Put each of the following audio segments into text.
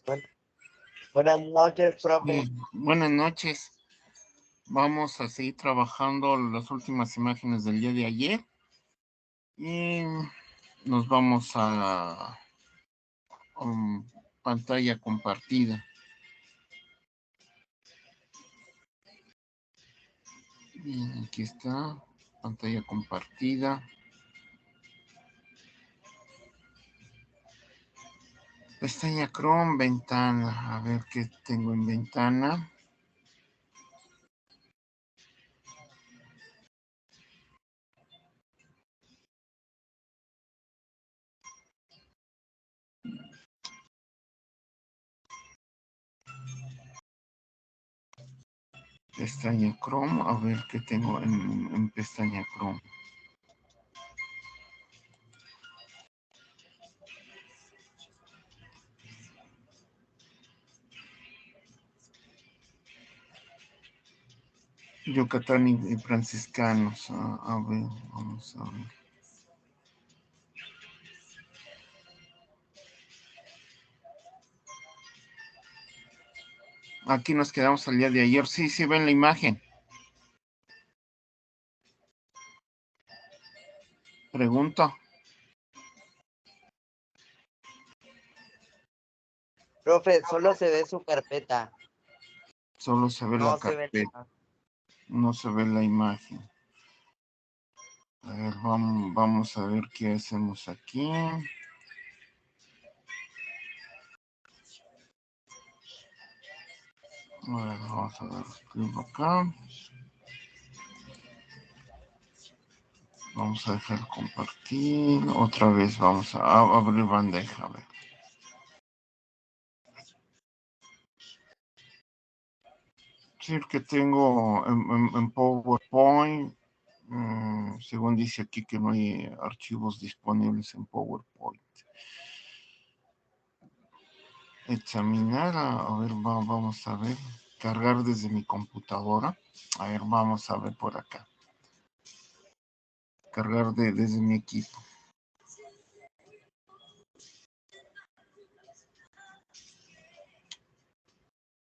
Bueno, buenas noches, profe. Buenas noches. Vamos a seguir trabajando las últimas imágenes del día de ayer y nos vamos a pantalla compartida. Bien, aquí está, pantalla compartida. Pestaña Chrome, ventana. A ver qué tengo en ventana. Pestaña Chrome, a ver qué tengo en pestaña Chrome. Yucatán y franciscanos. A ver, vamos a ver. Aquí nos quedamos al día de ayer. Sí, sí, ven la imagen. Pregunto. Profe, solo se ve su carpeta. Solo se ve la No se ve carpeta. nada. No se ve la imagen. A ver, vamos a ver qué hacemos aquí. A ver, vamos a ver, escribo acá. Vamos a dejar compartir. Otra vez vamos a abrir bandeja. A ver. Sí, el que tengo en PowerPoint. Según dice aquí que no hay archivos disponibles en PowerPoint. Examinar, a ver, vamos a ver. Cargar desde mi computadora. A ver, vamos a ver por acá. Cargar desde mi equipo.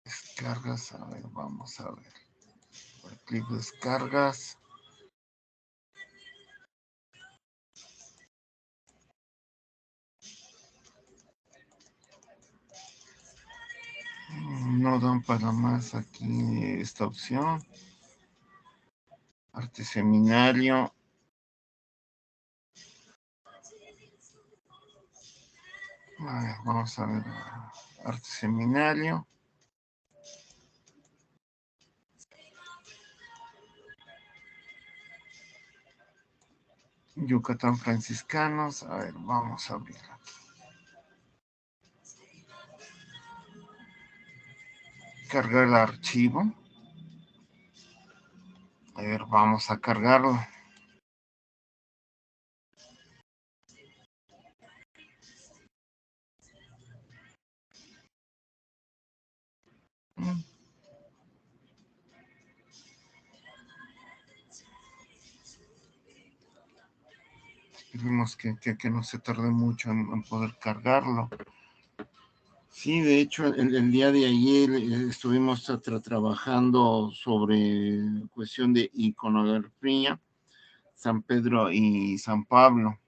Descargas, a ver, vamos a ver. Clic descargas. No dan para más aquí esta opción. Arte seminario. A ver, vamos a ver. Arte seminario. Yucatán franciscanos. A ver, vamos a abrir aquí. Cargar el archivo. A ver, vamos a cargarlo. Esperemos que no se tarde mucho en poder cargarlo. Sí, de hecho, el día de ayer estuvimos trabajando sobre cuestión de iconografía, San Pedro y San Pablo.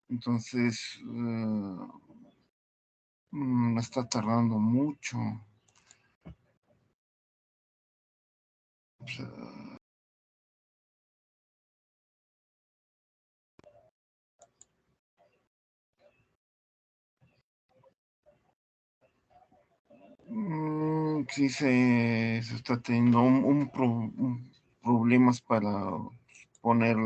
Entonces, está tardando mucho. O sea, sí se está teniendo problemas para poner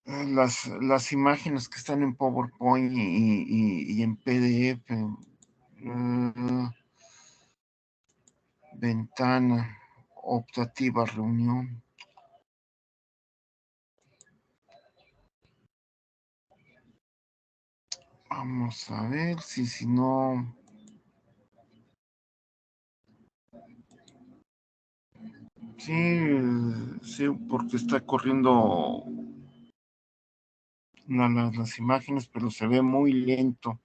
las imágenes que están en PowerPoint y en PDF. Ventana, optativa, reunión. Vamos a ver si no. Sí, sí, porque está corriendo las imágenes, pero se ve muy lento.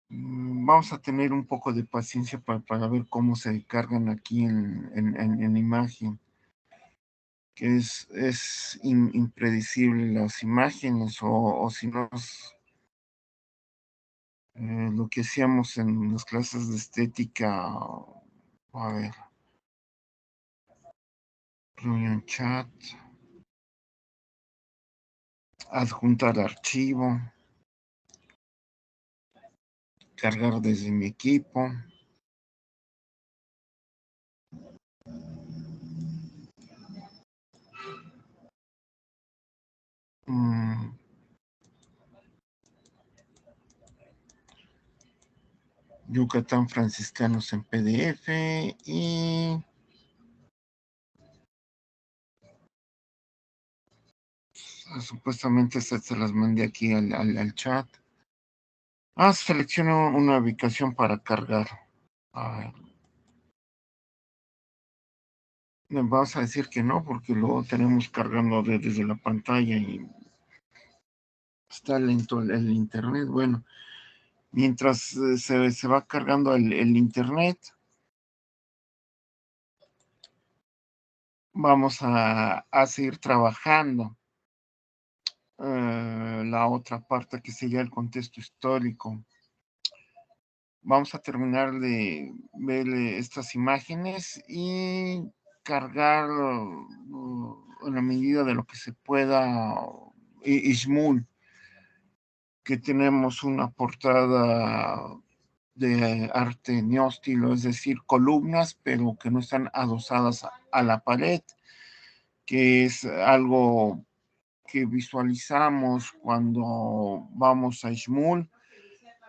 Vamos a tener un poco de paciencia para ver cómo se cargan aquí en imagen, que es impredecible las imágenes, o si no, lo que hacíamos en las clases de estética. A ver, reunión chat, adjuntar archivo, cargar desde mi equipo. Yucatán franciscanos en PDF y supuestamente se las mandé aquí al chat. Selecciono una ubicación para cargar. A ver. Vamos a decir que no, porque luego tenemos cargando desde la pantalla y está lento el internet. Bueno, mientras se va cargando el internet, vamos a seguir trabajando la otra parte, que sería el contexto histórico. Vamos a terminar de ver estas imágenes y cargar en la medida de lo que se pueda Ishmul, que tenemos una portada de arte neóstilo, es decir, columnas, pero que no están adosadas a la pared, que es algo que visualizamos cuando vamos a Ishmul,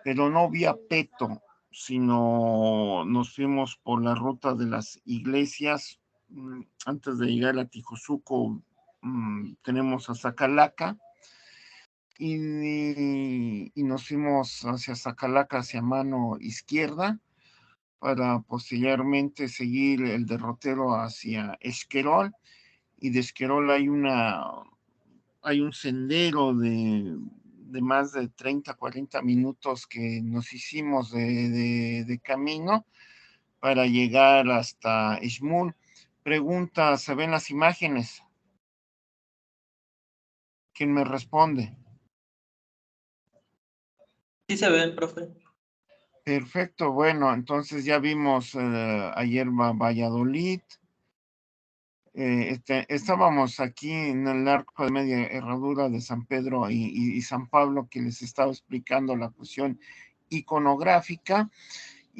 pero no vía Peto, sino nos fuimos por la ruta de las iglesias. Antes de llegar a Tijosuco, tenemos a Zacalaca, y nos fuimos hacia Zacalaca, hacia mano izquierda, para posteriormente seguir el derrotero hacia Esquerol, y de Esquerol hay un sendero de más de 30, 40 minutos que nos hicimos de camino para llegar hasta Ishmul. Pregunta, ¿se ven las imágenes? ¿Quién me responde? Sí se ve, profe. Perfecto, bueno, entonces ya vimos ayer Valladolid. Estábamos aquí en el arco de media herradura de San Pedro y San Pablo, que les estaba explicando la cuestión iconográfica,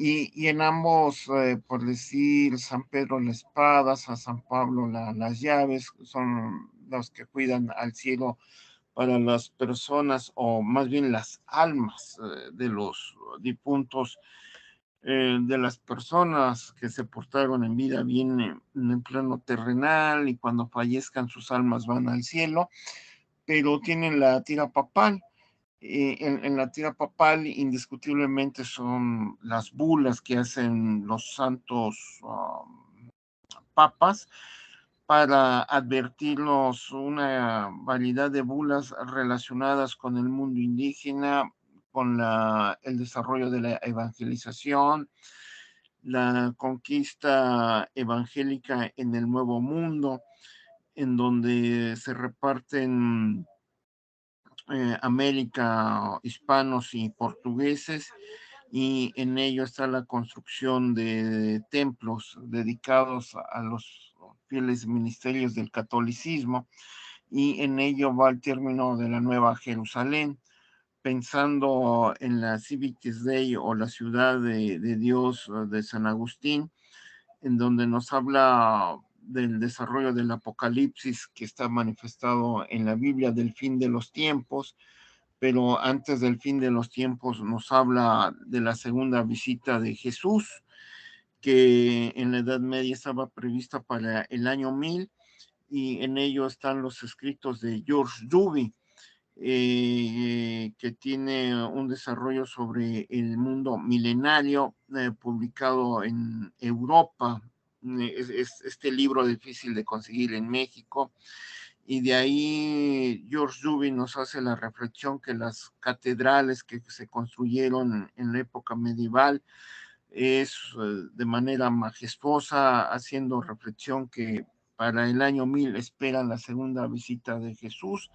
y en ambos, por decir, San Pedro la espada, a San Pablo las llaves, son los que cuidan al cielo para las personas, o más bien las almas de los difuntos, de las personas que se portaron en vida bien en el plano terrenal, y cuando fallezcan sus almas van al cielo, pero tienen la tira papal. En la tira papal indiscutiblemente son las bulas que hacen los santos papas para advertirnos una variedad de bulas relacionadas con el mundo indígena, con el desarrollo de la evangelización, la conquista evangélica en el Nuevo Mundo, en donde se reparten América, hispanos y portugueses, y en ello está la construcción de templos dedicados a los fieles ministerios del catolicismo, y en ello va el término de la Nueva Jerusalén, pensando en la Civitas Dei, o la ciudad de Dios de San Agustín, en donde nos habla del desarrollo del Apocalipsis que está manifestado en la Biblia, del fin de los tiempos, pero antes del fin de los tiempos nos habla de la segunda visita de Jesús, que en la Edad Media estaba prevista para el año 1000, y en ello están los escritos de George Duby, que tiene un desarrollo sobre el mundo milenario, publicado en Europa. Este libro difícil de conseguir en México, y de ahí George Duby nos hace la reflexión que las catedrales que se construyeron en la época medieval es de manera majestuosa, haciendo reflexión que para el año 1000 esperan la segunda visita de Jesús,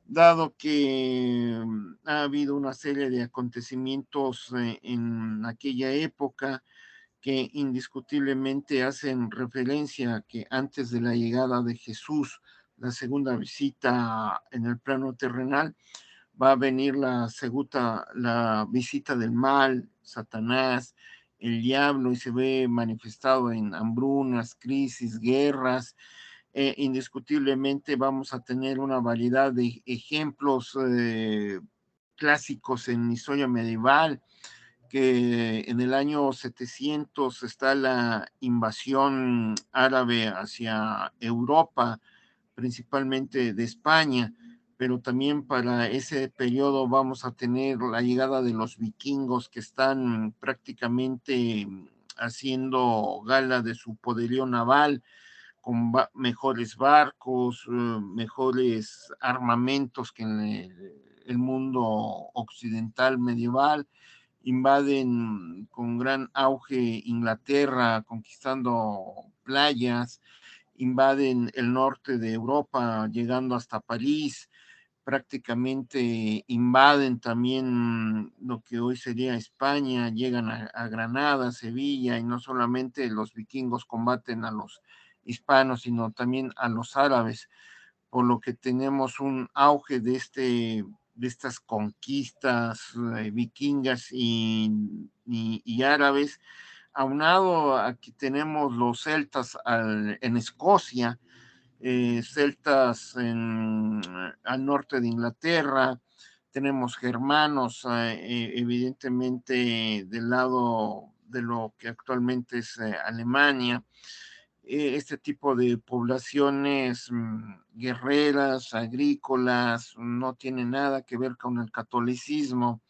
dado que ha habido una serie de acontecimientos en aquella época que indiscutiblemente hacen referencia a que antes de la llegada de Jesús, la segunda visita en el plano terrenal, va a venir la visita del mal, Satanás, el diablo, y se ve manifestado en hambrunas, crisis, guerras. Indiscutiblemente vamos a tener una variedad de ejemplos clásicos en historia medieval, que en el año 700 está la invasión árabe hacia Europa, principalmente de España, pero también para ese periodo vamos a tener la llegada de los vikingos, que están prácticamente haciendo gala de su poderío naval, con mejores barcos, mejores armamentos que en el mundo occidental medieval. Invaden con gran auge Inglaterra, conquistando playas, invaden el norte de Europa, llegando hasta París, prácticamente invaden también lo que hoy sería España, llegan a Granada, Sevilla, y no solamente los vikingos combaten a los hispanos, sino también a los árabes, por lo que tenemos un auge de estas conquistas vikingas y árabes. Aunado aquí tenemos los celtas en Escocia, celtas al norte de Inglaterra, tenemos germanos, evidentemente del lado de lo que actualmente es Alemania. Este tipo de poblaciones guerreras, agrícolas, no tiene nada que ver con el catolicismo,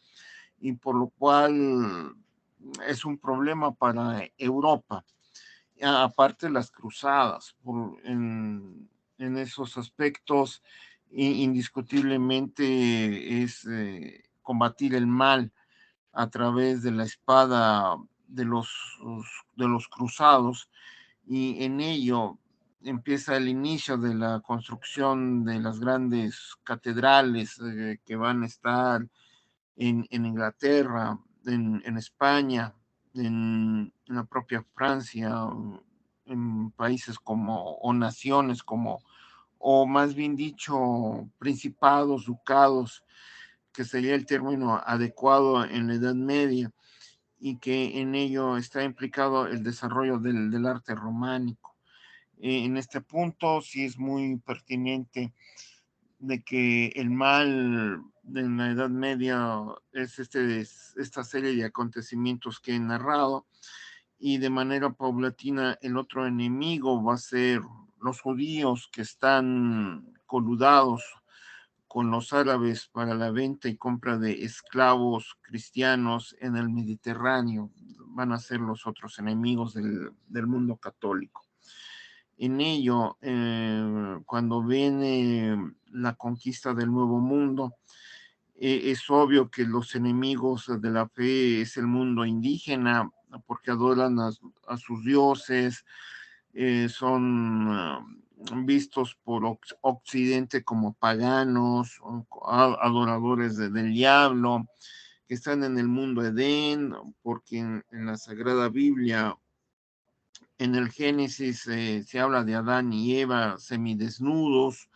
y por lo cual es un problema para Europa. Aparte las cruzadas, en esos aspectos, indiscutiblemente es combatir el mal a través de la espada de los cruzados, y en ello empieza el inicio de la construcción de las grandes catedrales que van a estar en Inglaterra, en España, en la propia Francia, en países como, o naciones como, o más bien dicho, principados, ducados, que sería el término adecuado en la Edad Media, y que en ello está implicado el desarrollo del arte románico. En este punto sí es muy pertinente de que el mal en la Edad Media es esta serie de acontecimientos que he narrado, y de manera paulatina el otro enemigo va a ser los judíos, que están coludados con los árabes para la venta y compra de esclavos cristianos en el Mediterráneo. Van a ser los otros enemigos del mundo católico. En ello, cuando viene la conquista del Nuevo Mundo, es obvio que los enemigos de la fe es el mundo indígena, porque adoran a sus dioses, son vistos por Occidente como paganos, adoradores del diablo, que están en el mundo Edén, porque en la Sagrada Biblia, en el Génesis, se habla de Adán y Eva semidesnudos.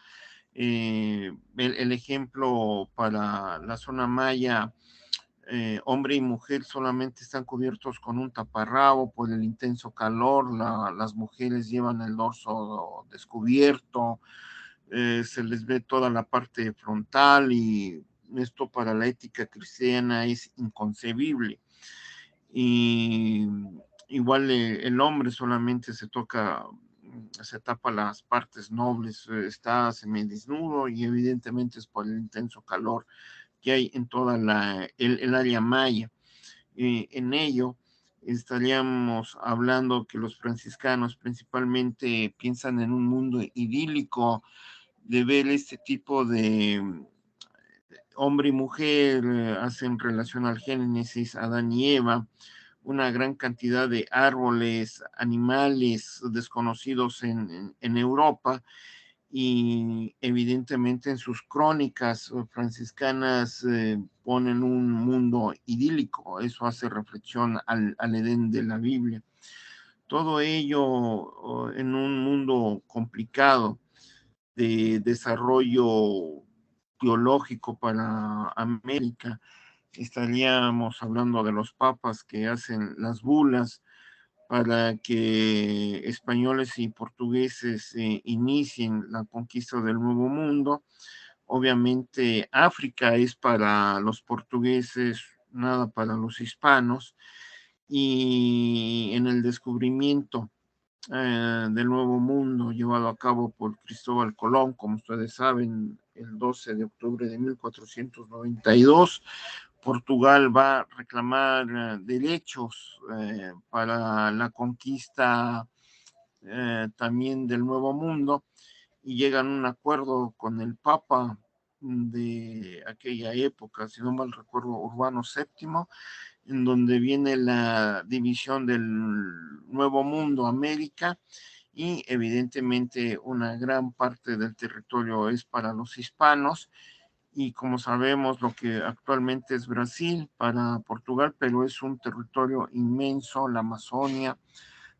El ejemplo para la zona maya, hombre y mujer solamente están cubiertos con un taparrabo por el intenso calor, las mujeres llevan el dorso descubierto, se les ve toda la parte frontal, y esto para la ética cristiana es inconcebible. Y igual el hombre solamente se tapa las partes nobles, está semidesnudo, y evidentemente es por el intenso calor que hay en toda el área maya. En ello estaríamos hablando que los franciscanos principalmente piensan en un mundo idílico, ver este tipo de hombre y mujer, hacen relación al Génesis, Adán y Eva, una gran cantidad de árboles, animales desconocidos en Europa, y evidentemente en sus crónicas franciscanas ponen un mundo idílico. Eso hace reflexión al Edén de la Biblia. Todo ello en un mundo complicado de desarrollo teológico para América. Estaríamos hablando de los papas que hacen las bulas para que españoles y portugueses inicien la conquista del Nuevo Mundo. Obviamente África es para los portugueses, nada para los hispanos, y en el descubrimiento del Nuevo Mundo llevado a cabo por Cristóbal Colón, como ustedes saben, el 12 de octubre de 1492, Portugal va a reclamar derechos para la conquista también del Nuevo Mundo, y llegan a un acuerdo con el Papa de aquella época, si no mal recuerdo, Urbano VII, en donde viene la división del Nuevo Mundo, América, y evidentemente una gran parte del territorio es para los hispanos, y como sabemos lo que actualmente es Brasil para Portugal, pero es un territorio inmenso, la Amazonia,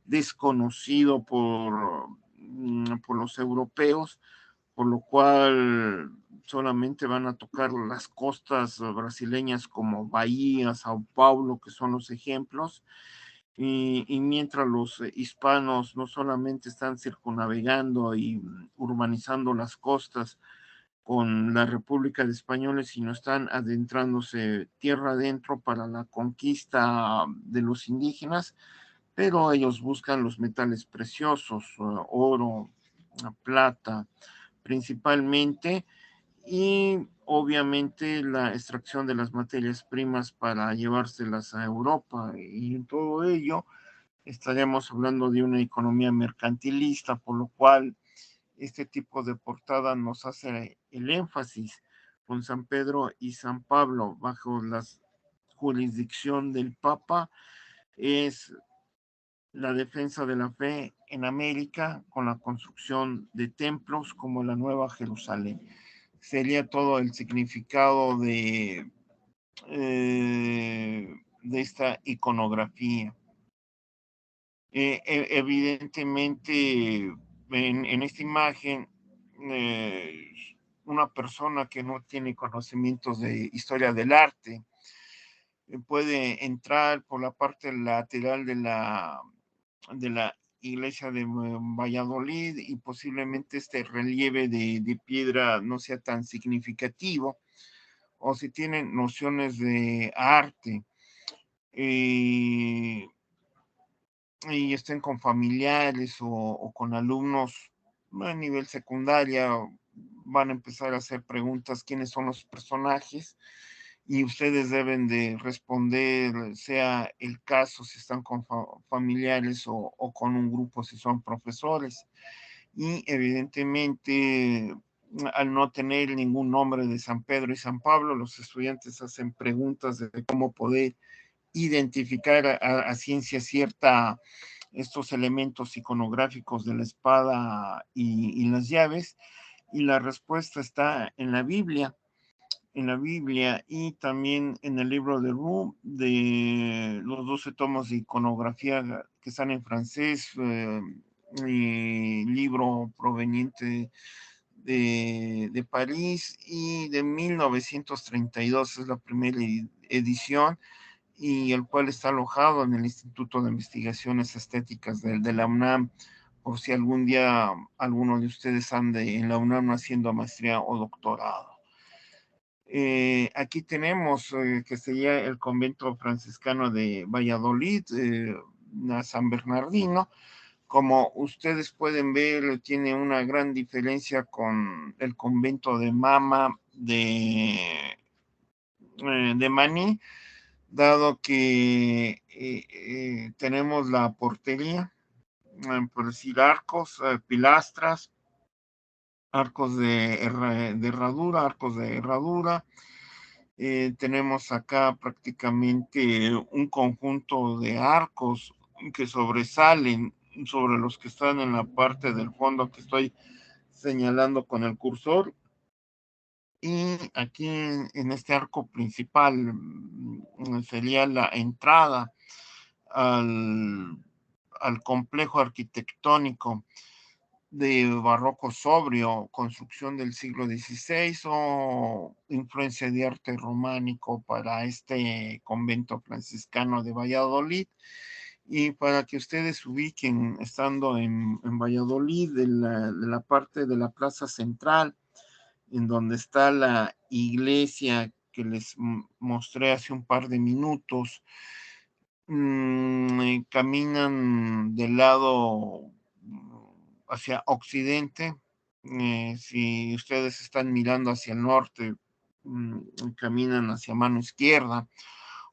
desconocido por los europeos, por lo cual solamente van a tocar las costas brasileñas como Bahía, Sao Paulo, que son los ejemplos, y mientras los hispanos no solamente están circunnavegando y urbanizando las costas con la República de Españoles, sino están adentrándose tierra adentro para la conquista de los indígenas, pero ellos buscan los metales preciosos, oro, plata, principalmente, y obviamente la extracción de las materias primas para llevárselas a Europa. Y en todo ello estaríamos hablando de una economía mercantilista, por lo cual este tipo de portada nos hace el énfasis con San Pedro y San Pablo bajo la jurisdicción del Papa. Es la defensa de la fe en América con la construcción de templos como la Nueva Jerusalén. Sería todo el significado de esta iconografía. Evidentemente, en esta imagen, eh, una persona que no tiene conocimientos de historia del arte puede entrar por la parte lateral de la iglesia de Valladolid, y posiblemente este relieve de piedra no sea tan significativo, o si tienen nociones de arte eh, y estén con familiares o con alumnos a nivel secundaria, van a empezar a hacer preguntas: ¿quiénes son los personajes? Y ustedes deben de responder, sea el caso, si están con familiares o con un grupo, si son profesores. Y evidentemente, al no tener ningún nombre de San Pedro y San Pablo, los estudiantes hacen preguntas de cómo poder identificar a ciencia cierta estos elementos iconográficos de la espada y las llaves, y la respuesta está en la Biblia, y también en el libro de Roux, de los 12 tomos de iconografía que están en francés, y libro proveniente de París, y de 1932 es la primera edición, y el cual está alojado en el Instituto de Investigaciones Estéticas de la UNAM, por si algún día alguno de ustedes ande en la UNAM haciendo maestría o doctorado. Aquí tenemos que sería el convento franciscano de Valladolid, a San Bernardino. Como ustedes pueden ver, tiene una gran diferencia con el convento de Mama de Maní, dado que tenemos la portería, por decir arcos, pilastras, arcos de herradura, arcos de herradura. Tenemos acá prácticamente un conjunto de arcos que sobresalen sobre los que están en la parte del fondo que estoy señalando con el cursor. Y aquí en este arco principal sería la entrada al complejo arquitectónico de barroco sobrio, construcción del siglo XVI o influencia de arte románico para este convento franciscano de Valladolid. Y para que ustedes ubiquen, estando en Valladolid, de la parte de la plaza central, en donde está la iglesia que les mostré hace un par de minutos, caminan del lado hacia occidente. Si ustedes están mirando hacia el norte, caminan hacia mano izquierda,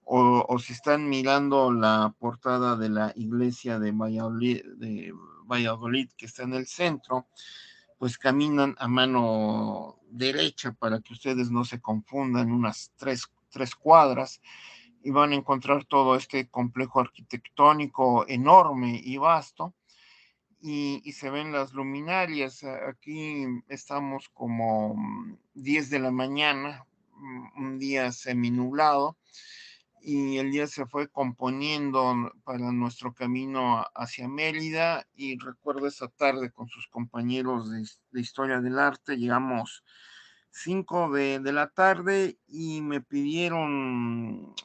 o si están mirando la portada de la iglesia de Valladolid, que está en el centro, pues caminan a mano derecha para que ustedes no se confundan, unas tres cuadras, y van a encontrar todo este complejo arquitectónico enorme y vasto, y se ven las luminarias. Aquí estamos como 10 de la mañana, un día seminublado, y el día se fue componiendo para nuestro camino hacia Mérida. Y recuerdo esa tarde con sus compañeros de Historia del Arte, llegamos 5 de la tarde y me pidieron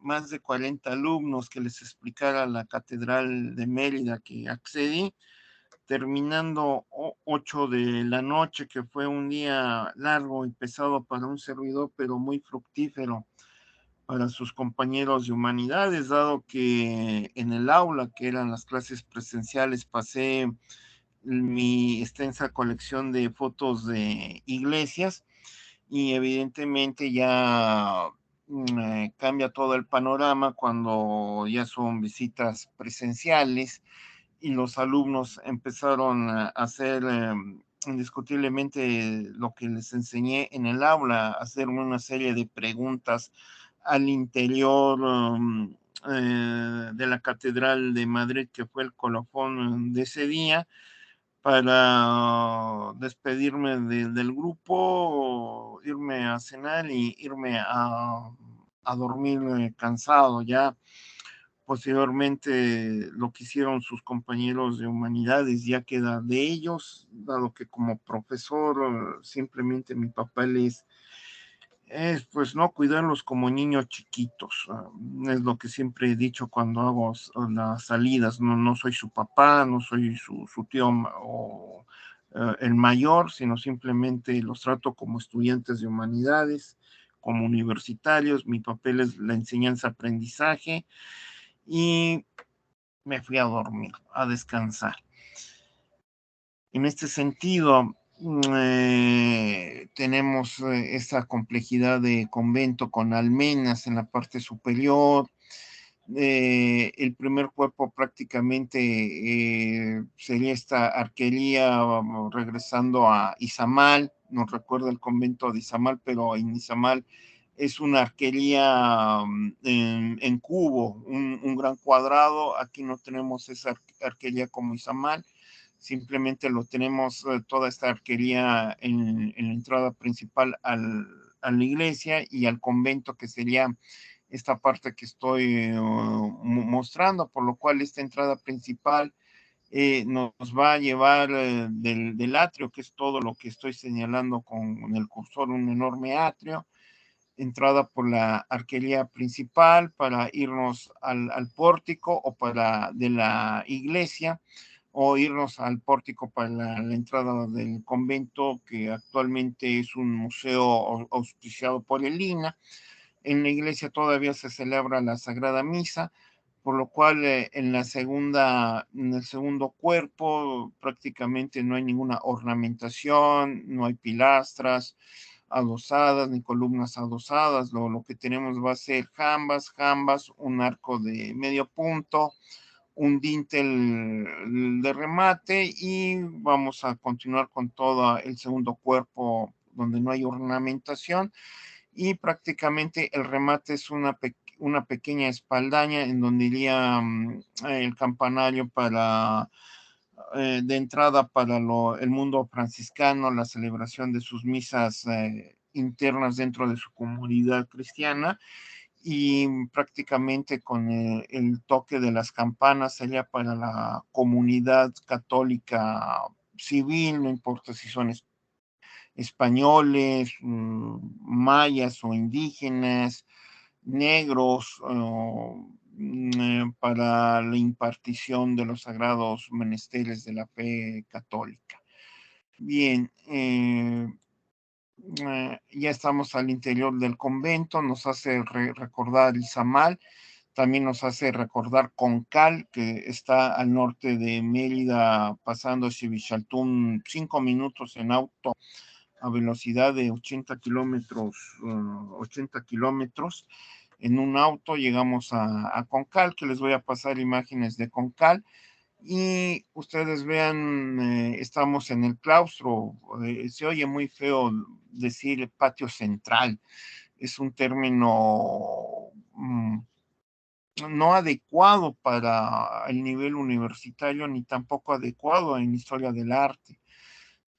más de 40 alumnos que les explicara la Catedral de Mérida, que accedí, terminando 8 de la noche, que fue un día largo y pesado para un servidor, pero muy fructífero para sus compañeros de humanidades, dado que en el aula, que eran las clases presenciales, pasé mi extensa colección de fotos de iglesias, y evidentemente ya cambia todo el panorama cuando ya son visitas presenciales y los alumnos empezaron a hacer indiscutiblemente lo que les enseñé en el aula, hacerme una serie de preguntas al interior de la Catedral de Madrid, que fue el colofón de ese día, para despedirme del grupo, irme a cenar y irme a dormir cansado. Ya posteriormente lo que hicieron sus compañeros de humanidades ya queda de ellos, dado que como profesor simplemente mi papel es pues no cuidarlos como niños chiquitos. Es lo que siempre he dicho cuando hago las salidas. No soy su papá, no soy su tío o el mayor, sino simplemente los trato como estudiantes de humanidades, como universitarios. Mi papel es la enseñanza-aprendizaje, y me fui a dormir, a descansar. En este sentido, tenemos esta complejidad de convento con almenas en la parte superior. El primer cuerpo prácticamente sería esta arquería, regresando a Izamal. No recuerdo el convento de Izamal, pero en Izamal es una arquería en cubo, un gran cuadrado. Aquí no tenemos esa arquería como Izamal, simplemente lo tenemos toda esta arquería en la entrada principal a la iglesia y al convento, que sería esta parte que estoy mostrando, por lo cual esta entrada principal nos va a llevar del atrio, que es todo lo que estoy señalando con el cursor, un enorme atrio, entrada por la arquería principal para irnos al pórtico o para de la iglesia, o irnos al pórtico para la entrada del convento, que actualmente es un museo auspiciado por el INA. En la iglesia todavía se celebra la Sagrada Misa, por lo cual en el segundo cuerpo prácticamente no hay ninguna ornamentación, no hay pilastras adosadas ni columnas adosadas. Lo que tenemos va a ser jambas, un arco de medio punto, un dintel de remate y vamos a continuar con todo el segundo cuerpo donde no hay ornamentación y prácticamente el remate es una pequeña espaldaña en donde iría el campanario para de entrada para el mundo franciscano, la celebración de sus misas internas dentro de su comunidad cristiana y prácticamente con el toque de las campanas sería para la comunidad católica civil, no importa si son españoles, mayas o indígenas, negros, para la impartición de los sagrados menesteres de la fe católica. Bien, ya estamos al interior del convento, nos hace recordar Izamal, también nos hace recordar Concal, que está al norte de Mérida, pasando Xivichaltún, 5 minutos en auto a velocidad de 80 kilómetros. En un auto llegamos a Concal, que les voy a pasar imágenes de Concal. Y ustedes vean, estamos en el claustro. Se oye muy feo decir patio central. Es un término no adecuado para el nivel universitario, ni tampoco adecuado en historia del arte.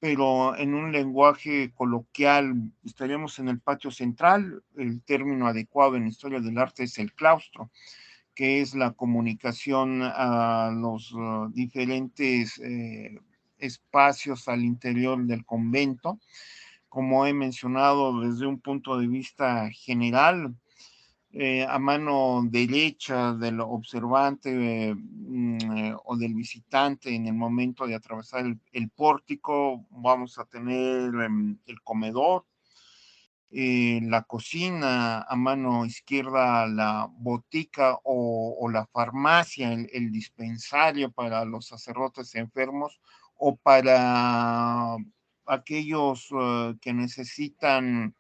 Pero en un lenguaje coloquial estaríamos en el patio central. El término adecuado en historia del arte es el claustro, que es la comunicación a los diferentes espacios al interior del convento. Como he mencionado, desde un punto de vista general, a mano derecha del observante o del visitante en el momento de atravesar el pórtico, vamos a tener el comedor, la cocina, a mano izquierda la botica o la farmacia, el dispensario para los sacerdotes enfermos o para aquellos que necesitan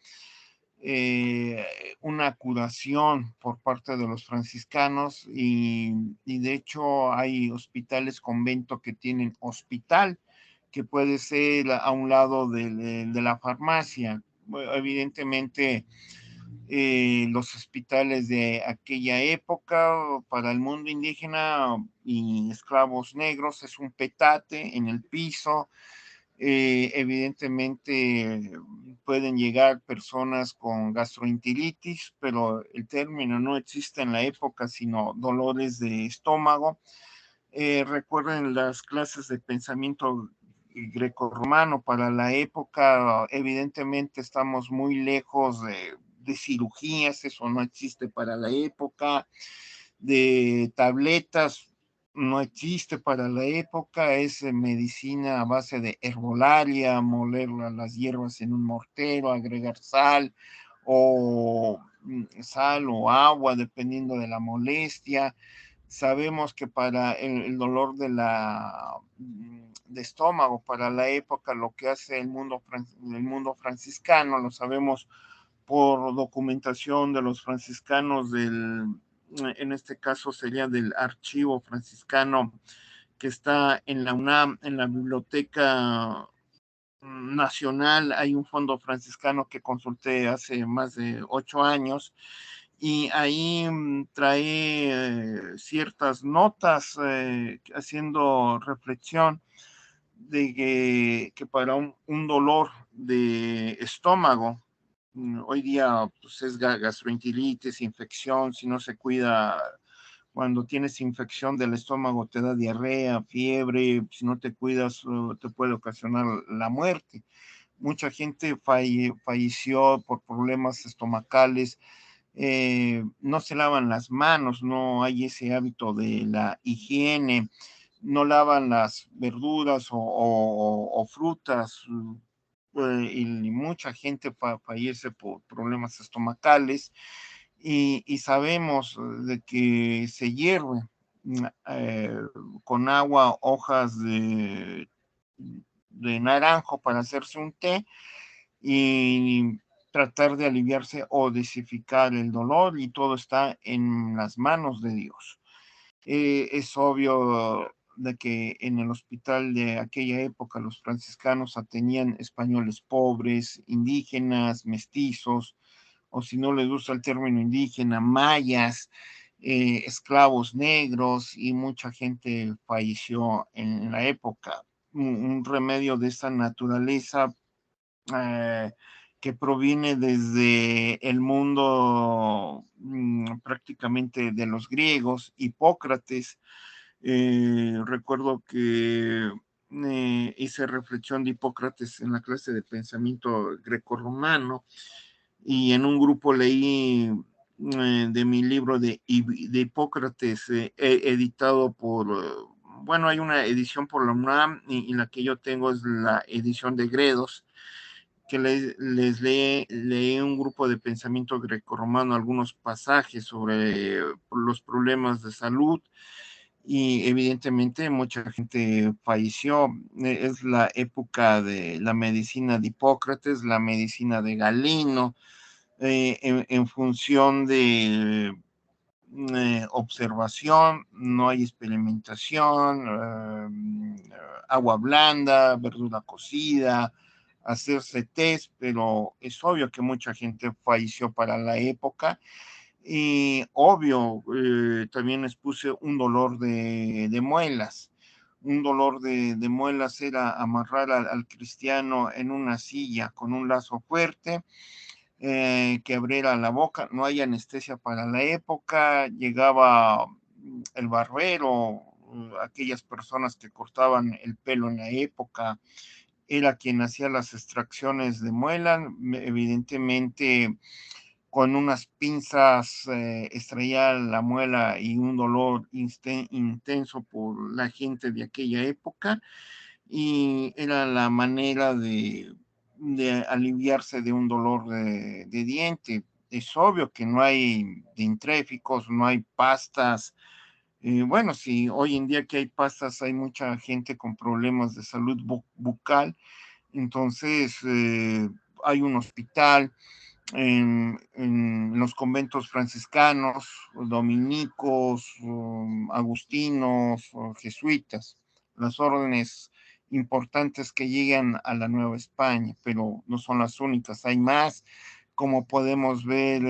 una curación por parte de los franciscanos y de hecho hay hospitales, convento que tienen hospital que puede ser a un lado de la farmacia. Bueno, evidentemente los hospitales de aquella época para el mundo indígena y esclavos negros es un petate en el piso. Evidentemente pueden llegar personas con gastroenteritis, pero el término no existe en la época, sino dolores de estómago. Recuerden las clases de pensamiento grecorromano para la época, evidentemente estamos muy lejos de cirugías, eso no existe para la época, de tabletas, no existe para la época, es medicina a base de herbolaria, moler las hierbas en un mortero, agregar sal o agua, dependiendo de la molestia. Sabemos que para el dolor de estómago, para la época, lo que hace el mundo franciscano, lo sabemos por documentación de los franciscanos en este caso sería del archivo franciscano que está en la UNAM, en la Biblioteca Nacional. Hay un fondo franciscano que consulté hace más de 8 años y ahí trae ciertas notas haciendo reflexión de que para un dolor de estómago, hoy día pues, es gastroenteritis, infección, si no se cuida, cuando tienes infección del estómago te da diarrea, fiebre, si no te cuidas te puede ocasionar la muerte. Mucha gente falleció por problemas estomacales, no se lavan las manos, no hay ese hábito de la higiene, no lavan las verduras o frutas, y mucha gente fallece por problemas estomacales y sabemos de que se hierve eh, con agua hojas de naranjo para hacerse un té y tratar de aliviarse o desificar el dolor y todo está en las manos de Dios. Es obvio de que en el hospital de aquella época los franciscanos atendían españoles pobres, indígenas, mestizos, o si no les gusta el término indígena, mayas, esclavos negros, y mucha gente falleció en la época. Un remedio de esta naturaleza eh, que proviene desde el mundo prácticamente de los griegos, Hipócrates. Recuerdo que hice reflexión de Hipócrates en la clase de pensamiento grecorromano, y en un grupo leí de mi libro de Hipócrates, editado por, bueno, hay una edición por la UNAM, y la que yo tengo es la edición de Gredos, que les leí un grupo de pensamiento grecorromano algunos pasajes sobre los problemas de salud, y evidentemente mucha gente falleció. Es la época de la medicina de Hipócrates, la medicina de Galeno, en función de observación, no hay experimentación, agua blanda, verdura cocida, hacerse test, pero es obvio que mucha gente falleció para la época. Y obvio, también les puse un dolor de muelas. Un dolor de muelas era amarrar al cristiano en una silla con un lazo fuerte, que abriera la boca. No hay anestesia para la época. Llegaba el barbero, aquellas personas que cortaban el pelo en la época, era quien hacía las extracciones de muela. Evidentemente, con unas pinzas extraía la muela, y un dolor intenso por la gente de aquella época, y era la manera de aliviarse de un dolor de diente. Es obvio que no hay dentréficos, no hay pastas. Bueno, sí, hoy en día que hay pastas, hay mucha gente con problemas de salud bucal. Entonces, hay un hospital en los conventos franciscanos, dominicos, agustinos, jesuitas, las órdenes importantes que llegan a la Nueva España, pero no son las únicas, hay más, como podemos ver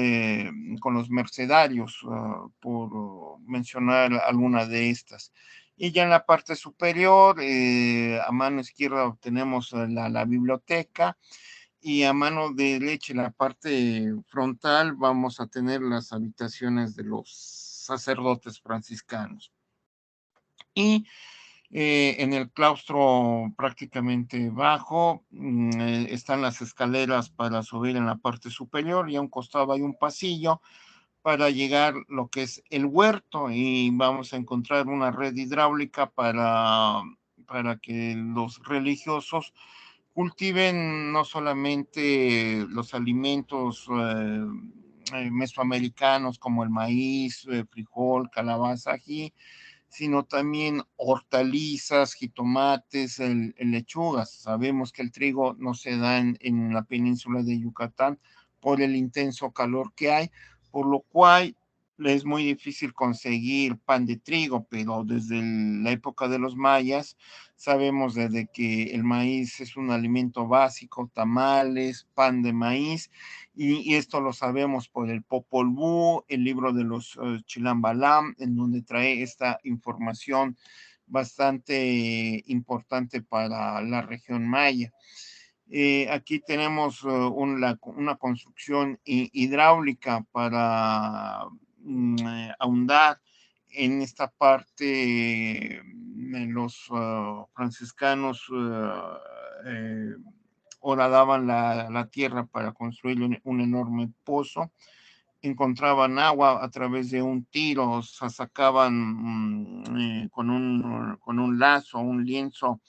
con los mercedarios, por mencionar alguna de estas. Y ya en la parte superior, a mano izquierda, tenemos la biblioteca, y a mano derecha, en la parte frontal, vamos a tener las habitaciones de los sacerdotes franciscanos. Y en el claustro prácticamente bajo están las escaleras para subir en la parte superior, y a un costado hay un pasillo para llegar lo que es el huerto, y vamos a encontrar una red hidráulica para que los religiosos cultiven no solamente los alimentos mesoamericanos como el maíz, frijol, calabaza, ají, sino también hortalizas, jitomates, lechugas. Sabemos que el trigo no se da en la península de Yucatán por el intenso calor que hay, por lo cual es muy difícil conseguir pan de trigo, pero desde la época de los mayas sabemos desde que el maíz es un alimento básico, tamales, pan de maíz, y esto lo sabemos por el Popol Vuh, el libro de los Chilam Balam, en donde trae esta información bastante importante para la región maya. Aquí tenemos una construcción hidráulica para ahondar en esta parte. Los franciscanos horadaban la tierra para construir un enorme pozo, encontraban agua a través de un tiro, o sea, sacaban con un lazo, un lienzo,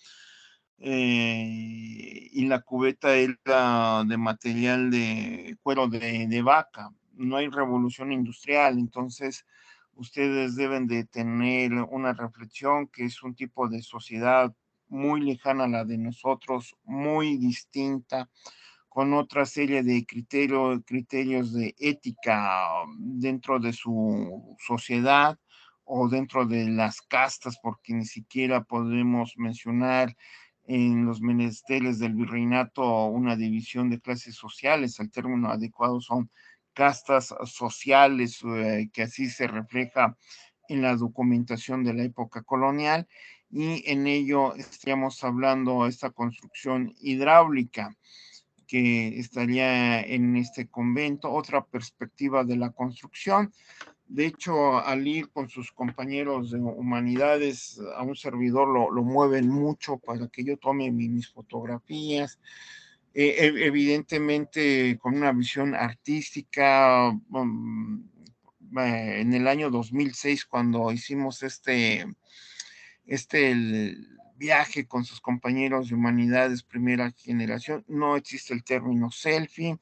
y la cubeta era de material de cuero de vaca. No hay revolución industrial, entonces ustedes deben de tener una reflexión que es un tipo de sociedad muy lejana a la de nosotros, muy distinta, con otra serie de criterios de ética dentro de su sociedad, o dentro de las castas, porque ni siquiera podemos mencionar en los menesteres del virreinato una división de clases sociales. El término adecuado son castas sociales, que así se refleja en la documentación de la época colonial, y en ello estaríamos hablando de esta construcción hidráulica que estaría en este convento, otra perspectiva de la construcción. De hecho, al ir con sus compañeros de humanidades, a un servidor lo mueven mucho para que yo tome mis fotografías. Evidentemente con una visión artística. En el año 2006, cuando hicimos el viaje con sus compañeros de humanidades primera generación, no existe el término selfie.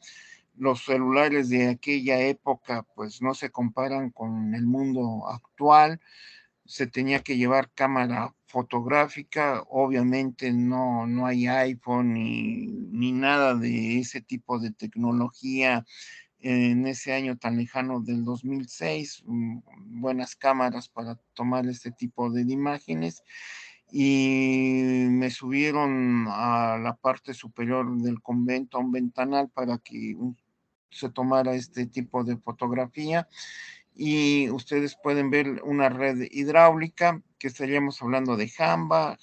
Los celulares de aquella época pues no se comparan con el mundo actual. Se tenía que llevar cámara fotográfica, obviamente no hay iPhone ni nada de ese tipo de tecnología en ese año tan lejano del 2006, buenas cámaras para tomar este tipo de imágenes, y me subieron a la parte superior del convento, a un ventanal, para que se tomara este tipo de fotografía. Y ustedes pueden ver una red hidráulica, que estaríamos hablando de jamba,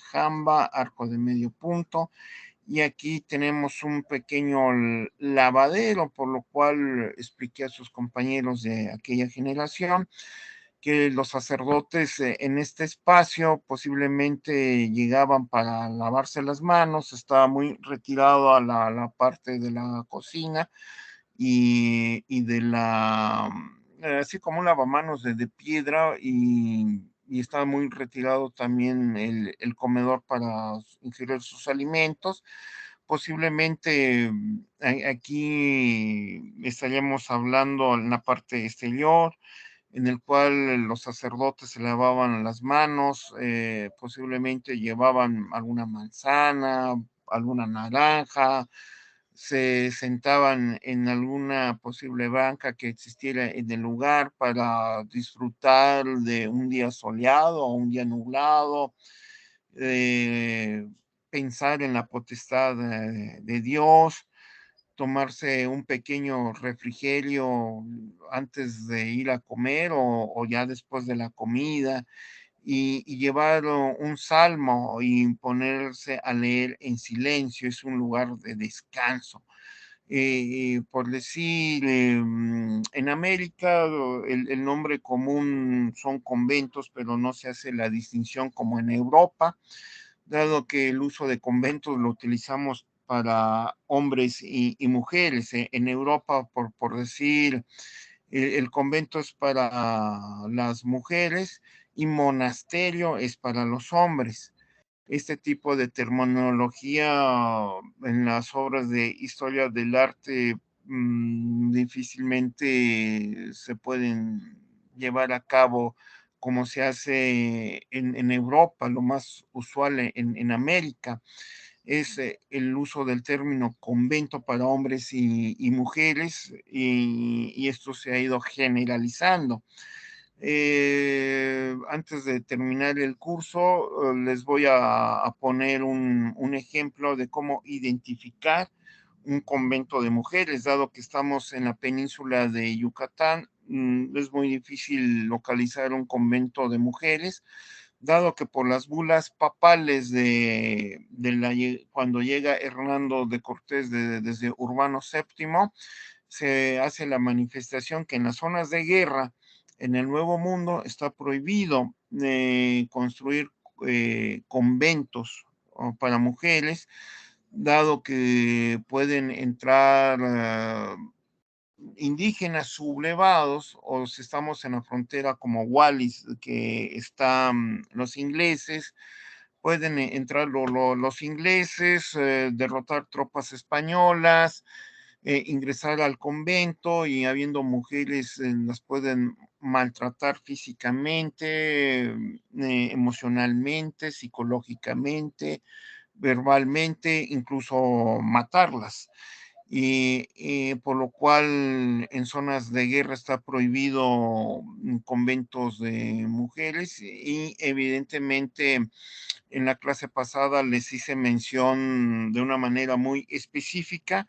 arco de medio punto, y aquí tenemos un pequeño lavadero, por lo cual expliqué a sus compañeros de aquella generación que los sacerdotes en este espacio posiblemente llegaban para lavarse las manos. Estaba muy retirado a la parte de la cocina y de así como un lavamanos de piedra, y estaba muy retirado también el comedor para ingerir sus alimentos. Posiblemente aquí estaríamos hablando en la parte exterior, en el cual los sacerdotes se lavaban las manos, posiblemente llevaban alguna manzana, alguna naranja, se sentaban en alguna posible banca que existiera en el lugar para disfrutar de un día soleado o un día nublado, pensar en la potestad de Dios, tomarse un pequeño refrigerio antes de ir a comer o ya después de la comida, y llevar un salmo y ponerse a leer en silencio. Es un lugar de descanso. Por decir, en América el nombre común son conventos, pero no se hace la distinción como en Europa, dado que el uso de conventos lo utilizamos para hombres y mujeres. En Europa, por decir, el convento es para las mujeres y monasterio es para los hombres. Este tipo de terminología en las obras de historia del arte difícilmente se pueden llevar a cabo como se hace en Europa. Lo más usual en América es el uso del término convento para hombres y mujeres, y esto se ha ido generalizando. Antes de terminar el curso, les voy a poner un ejemplo de cómo identificar un convento de mujeres. Dado que estamos en la península de Yucatán, es muy difícil localizar un convento de mujeres, dado que por las bulas papales cuando llega Hernando de Cortés desde Urbano VII, se hace la manifestación que en las zonas de guerra en el Nuevo Mundo está prohibido construir conventos para mujeres, dado que pueden entrar indígenas sublevados, o si estamos en la frontera como Wallis, que están los ingleses, pueden entrar los ingleses, derrotar tropas españolas, ingresar al convento, y habiendo mujeres las pueden maltratar físicamente, emocionalmente, psicológicamente, verbalmente, incluso matarlas. y por lo cual en zonas de guerra está prohibido conventos de mujeres y evidentemente en la clase pasada les hice mención de una manera muy específica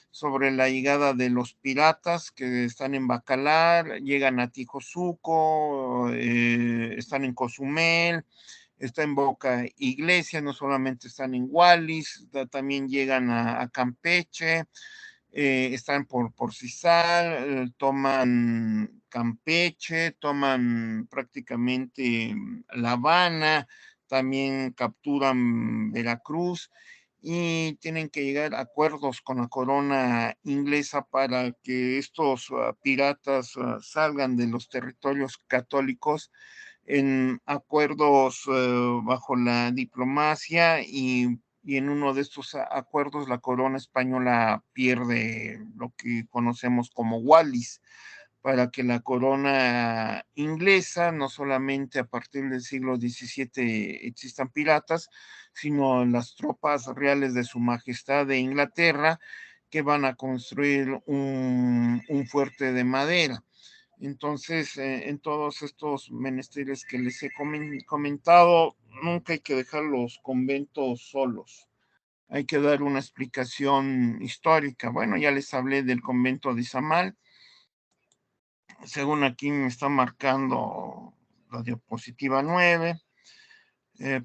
sobre la llegada de los piratas que están en Bacalar, llegan a Tijosuco, están en Cozumel, está en Boca Iglesia, no solamente están en Wallis, también llegan a Campeche, están por Cizal, toman Campeche, toman prácticamente La Habana, también capturan Veracruz y tienen que llegar a acuerdos con la corona inglesa para que estos piratas salgan de los territorios católicos en acuerdos bajo la diplomacia y en uno de estos acuerdos la corona española pierde lo que conocemos como Wallis para que la corona inglesa, no solamente a partir del siglo XVII existan piratas, sino las tropas reales de su majestad de Inglaterra que van a construir un fuerte de madera. Entonces, en todos estos menesteres que les he comentado, nunca hay que dejar los conventos solos. Hay que dar una explicación histórica. Bueno, ya les hablé del convento de Izamal. Según aquí me está marcando la diapositiva 9.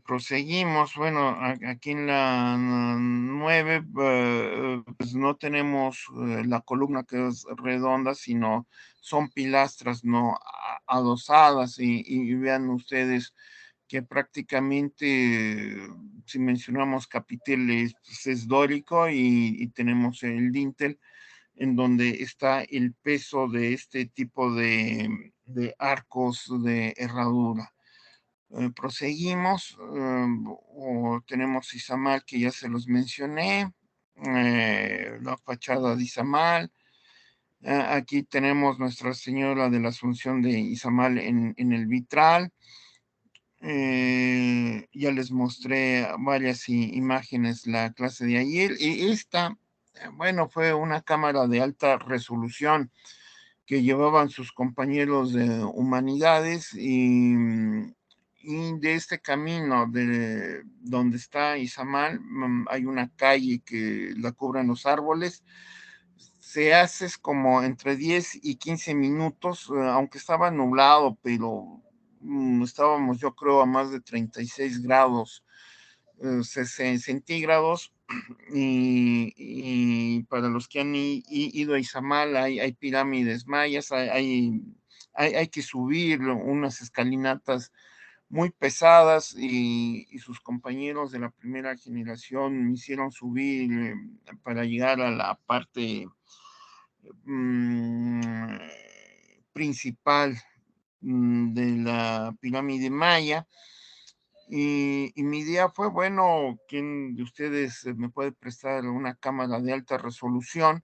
Proseguimos. Bueno, aquí en la 9, pues no tenemos la columna que es redonda, sino son pilastras no adosadas y vean ustedes que prácticamente, si mencionamos capiteles, pues es dórico y tenemos el dintel en donde está el peso de este tipo de arcos de herradura. Proseguimos, o tenemos Izamal que ya se los mencioné, la fachada de Izamal. Aquí tenemos Nuestra Señora de la Asunción de Izamal en el vitral. Ya les mostré varias imágenes la clase de ayer y esta, bueno, fue una cámara de alta resolución que llevaban sus compañeros de humanidades y de este camino de donde está Izamal, hay una calle que la cubren los árboles. Se hace como entre 10 y 15 minutos, aunque estaba nublado, pero estábamos yo creo a más de 36 grados centígrados y para los que han ido a Izamal hay pirámides mayas, hay que subir unas escalinatas muy pesadas y sus compañeros de la primera generación me hicieron subir para llegar a la parte principal de la pirámide maya. Y mi idea fue, bueno, ¿quién de ustedes me puede prestar una cámara de alta resolución?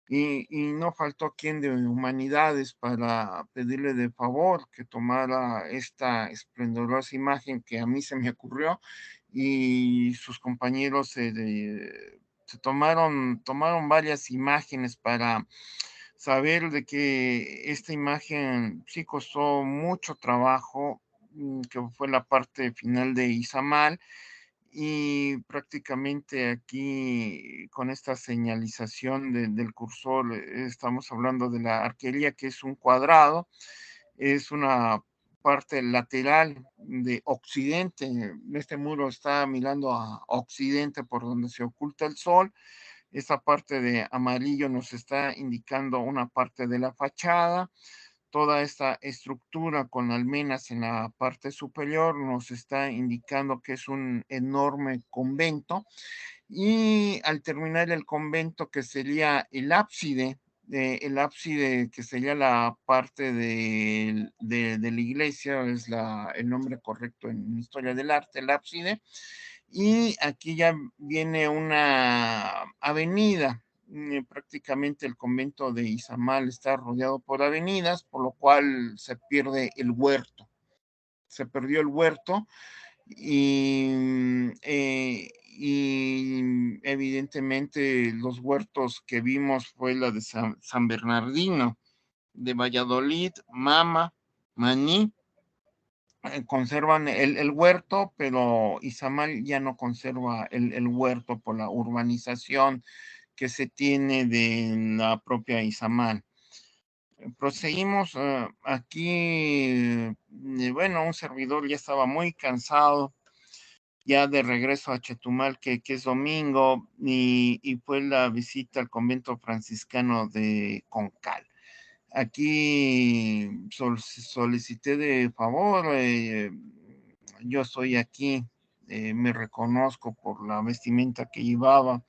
Y no faltó quien de humanidades para pedirle de favor que tomara esta esplendorosa imagen que a mí se me ocurrió y sus compañeros se tomaron varias imágenes para saber de que esta imagen sí costó mucho trabajo, que fue la parte final de Izamal y prácticamente aquí con esta señalización del cursor estamos hablando de la arquería que es un cuadrado, es una parte lateral de occidente, este muro está mirando a occidente por donde se oculta el sol, esta parte de amarillo nos está indicando una parte de la fachada, toda esta estructura con almenas en la parte superior nos está indicando que es un enorme convento y al terminar el convento que sería el ábside que sería la parte de la iglesia, es el nombre correcto en historia del arte, el ábside, y aquí ya viene una avenida. Prácticamente el convento de Izamal está rodeado por avenidas, por lo cual se pierde el huerto. Se perdió el huerto y y evidentemente los huertos que vimos fue la de San Bernardino de Valladolid, Mama, Maní. Conservan el huerto, pero Izamal ya no conserva el huerto por la urbanización que se tiene de la propia Izamal. Proseguimos aquí, bueno, un servidor ya estaba muy cansado, ya de regreso a Chetumal, que es domingo, y fue la visita al convento franciscano de Concal. Aquí solicité de favor, yo estoy aquí, me reconozco por la vestimenta que llevaba,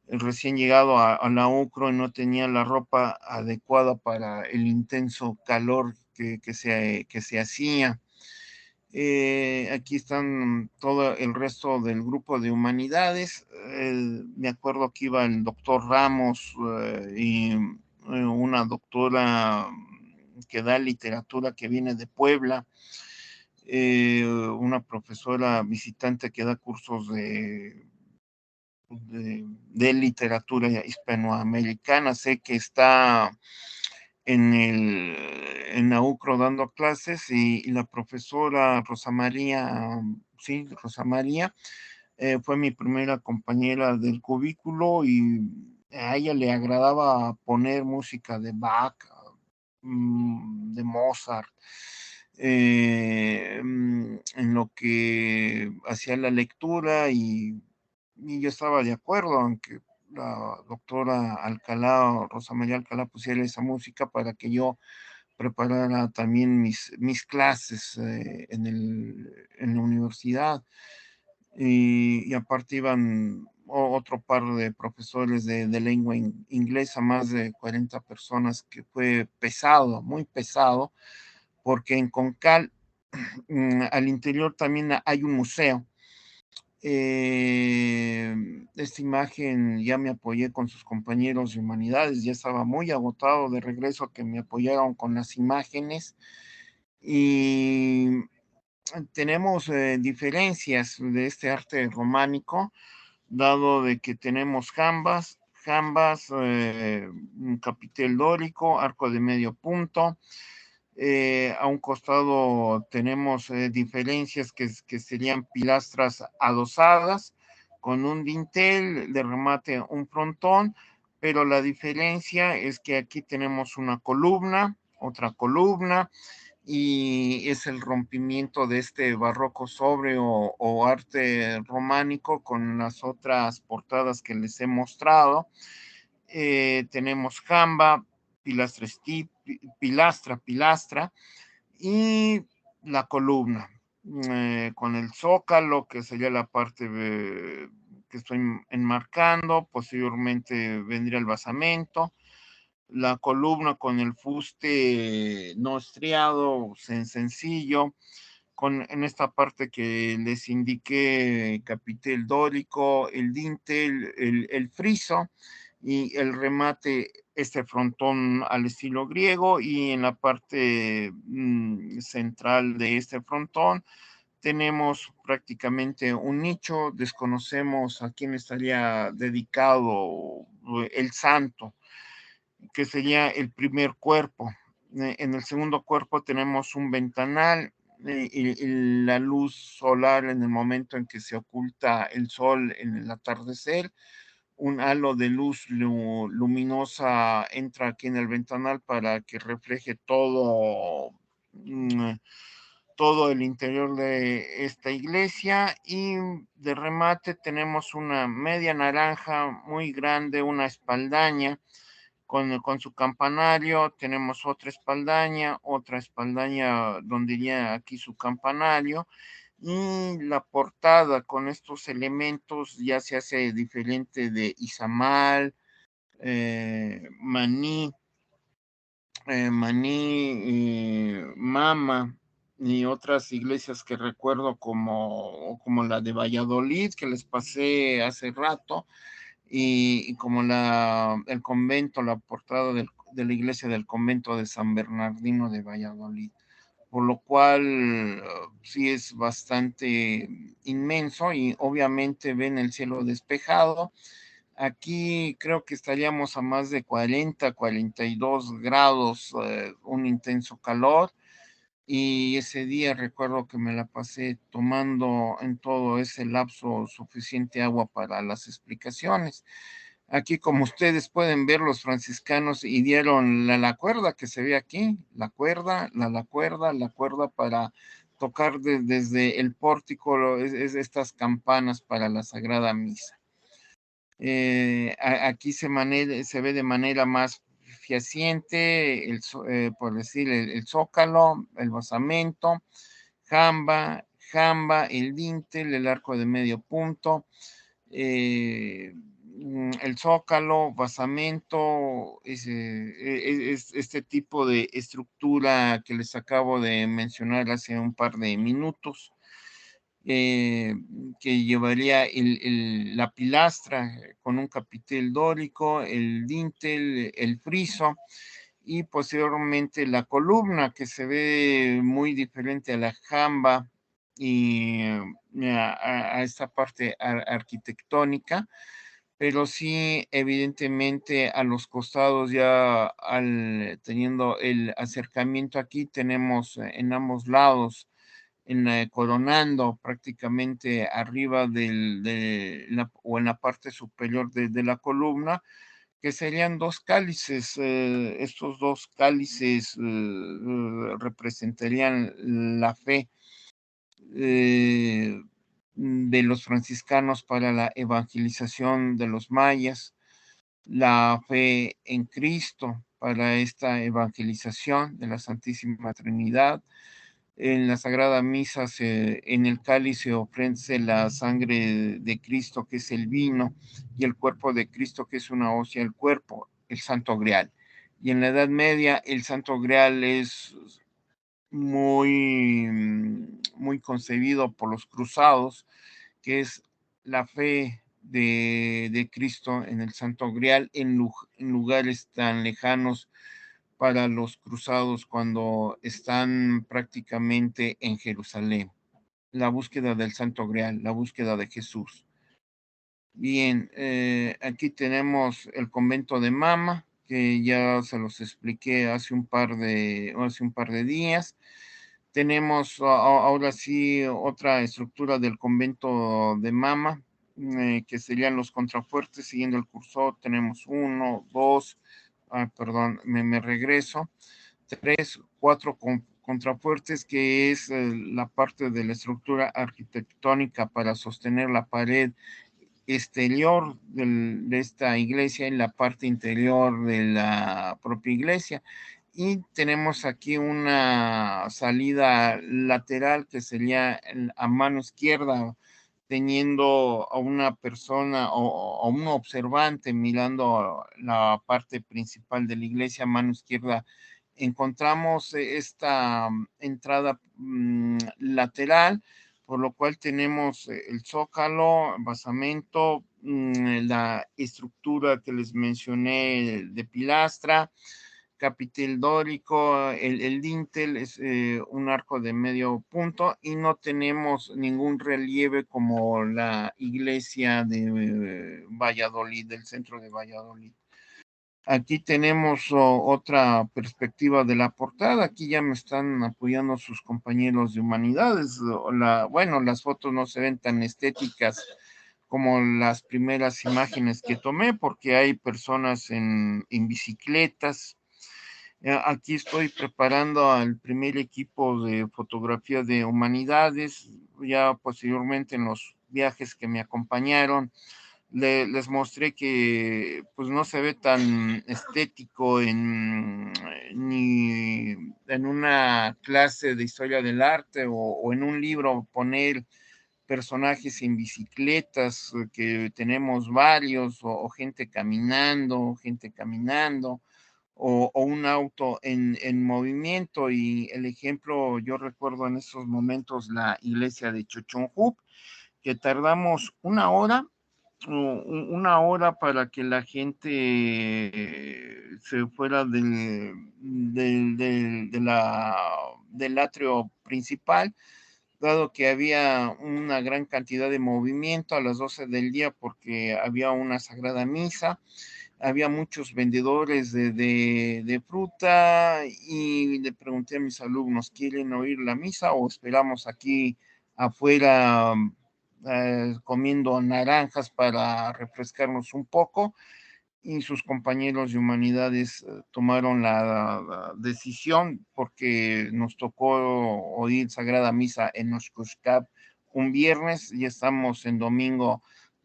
recién llegado a la UCRO y no tenía la ropa adecuada para el intenso calor que se hacía. Aquí están todo el resto del grupo de humanidades. Me acuerdo que iba el doctor Ramos y una doctora que da literatura que viene de Puebla, una profesora visitante que da cursos de literatura hispanoamericana. Sé que está en la UCRO dando clases y la profesora Rosa María, sí, Rosa María, fue mi primera compañera del cubículo y a ella le agradaba poner música de Bach, de Mozart, en lo que hacía la lectura y yo estaba de acuerdo, aunque la doctora Alcalá, Rosa María Alcalá, pusiera esa música para que yo preparara también mis clases en la universidad. Y aparte iban otro par de profesores de lengua inglesa, más de 40 personas, que fue pesado, muy pesado, porque en Concal, al interior también hay un museo. Esta imagen ya me apoyé con sus compañeros de humanidades, ya estaba muy agotado de regreso a que me apoyaron con las imágenes y tenemos diferencias de este arte románico, dado de que tenemos jambas, un capitel dórico, arco de medio punto. A un costado tenemos diferencias que serían pilastras adosadas con un dintel de remate, un frontón, pero la diferencia es que aquí tenemos una columna, otra columna, y es el rompimiento de este barroco sobrio o arte románico con las otras portadas que les he mostrado. Tenemos jamba, pilastra y la columna, con el zócalo, que sería la parte que estoy enmarcando. Posteriormente vendría el basamento, la columna con el fuste no estriado, sencillo, en esta parte que les indiqué, capitel dórico, el dintel, el friso y el remate, este frontón al estilo griego, y en la parte central de este frontón tenemos prácticamente un nicho. Desconocemos a quién estaría dedicado el santo, que sería el primer cuerpo. En el segundo cuerpo tenemos un ventanal y la luz solar en el momento en que se oculta el sol en el atardecer. Un halo de luz luminosa entra aquí en el ventanal para que refleje todo el interior de esta iglesia, y de remate tenemos una media naranja muy grande, una espaldaña con su campanario. Tenemos otra espaldaña donde iría aquí su campanario, y la portada con estos elementos ya se hace diferente de Izamal, Maní, Mama y otras iglesias que recuerdo como la de Valladolid, que les pasé hace rato, y como el convento, la portada de la iglesia del convento de San Bernardino de Valladolid. por lo cual sí es bastante inmenso y obviamente ven el cielo despejado. Aquí creo que estaríamos a más de 40, 42 grados, un intenso calor. Y ese día recuerdo que me la pasé tomando en todo ese lapso suficiente agua para las explicaciones. Aquí, como ustedes pueden ver, los franciscanos dieron la cuerda que se ve aquí, la cuerda, la cuerda para tocar desde el pórtico estas campanas para la Sagrada Misa. Aquí se ve de manera más fehaciente, por decir, el zócalo, el basamento, jamba, el dintel, el arco de medio punto, el zócalo, basamento, este tipo de estructura que les acabo de mencionar hace un par de minutos. Que llevaría la pilastra con un capitel dórico, el dintel, el friso y posteriormente la columna que se ve muy diferente a la jamba y a esta parte arquitectónica, pero sí evidentemente a los costados ya teniendo el acercamiento aquí tenemos en ambos lados coronando prácticamente arriba o en la parte superior de la columna, que serían dos cálices. Estos dos cálices representarían la fe de los franciscanos para la evangelización de los mayas, la fe en Cristo para esta evangelización de la Santísima Trinidad. En la Sagrada Misa, en el cáliz se ofrece la sangre de Cristo, que es el vino, y el cuerpo de Cristo, que es una hostia del cuerpo, el Santo Grial. Y en la Edad Media, el Santo Grial es muy, muy concebido por los cruzados, que es la fe de Cristo en el Santo Grial en lugares tan lejanos para los cruzados cuando están prácticamente en Jerusalén. La búsqueda del Santo Grial, la búsqueda de Jesús. Bien, aquí tenemos el convento de Mama, que ya se los expliqué hace un par de días. Tenemos ahora sí otra estructura del convento de Mama, que serían los contrafuertes. Siguiendo el cursor, tenemos 1, 2, perdón, me regreso. 3, 4 contrafuertes, que es la parte de la estructura arquitectónica para sostener la pared exterior de esta iglesia y la parte interior de la propia iglesia. Y tenemos aquí una salida lateral que sería a mano izquierda, teniendo a una persona o a un observante mirando la parte principal de la iglesia. A mano izquierda encontramos esta entrada lateral, por lo cual tenemos el zócalo, basamento, la estructura que les mencioné de pilastra, capitel dórico, el dintel es un arco de medio punto y no tenemos ningún relieve como la iglesia de Valladolid, del centro de Valladolid. Aquí tenemos otra perspectiva de la portada. Aquí ya me están apoyando sus compañeros de humanidades. Bueno, las fotos no se ven tan estéticas como las primeras imágenes que tomé, porque hay personas en bicicletas. Aquí estoy preparando al primer equipo de fotografía de humanidades. Ya posteriormente en los viajes que me acompañaron, les mostré que pues no se ve tan estético ni en una clase de historia del arte o en un libro poner personajes en bicicletas, que tenemos varios, o gente caminando, o un auto en movimiento. Y el ejemplo, yo recuerdo en esos momentos la iglesia de Chochonjup, que tardamos una hora para que la gente se fuera del atrio principal, dado que había una gran cantidad de movimiento a las 12 del día porque había una sagrada misa, había muchos vendedores de fruta y le pregunté a mis alumnos, ¿quieren oír la misa o esperamos aquí afuera comiendo naranjas para refrescarnos un poco? Y sus compañeros de humanidades tomaron la decisión porque nos tocó oír Sagrada Misa en Oshkoshkap un viernes y estamos en domingo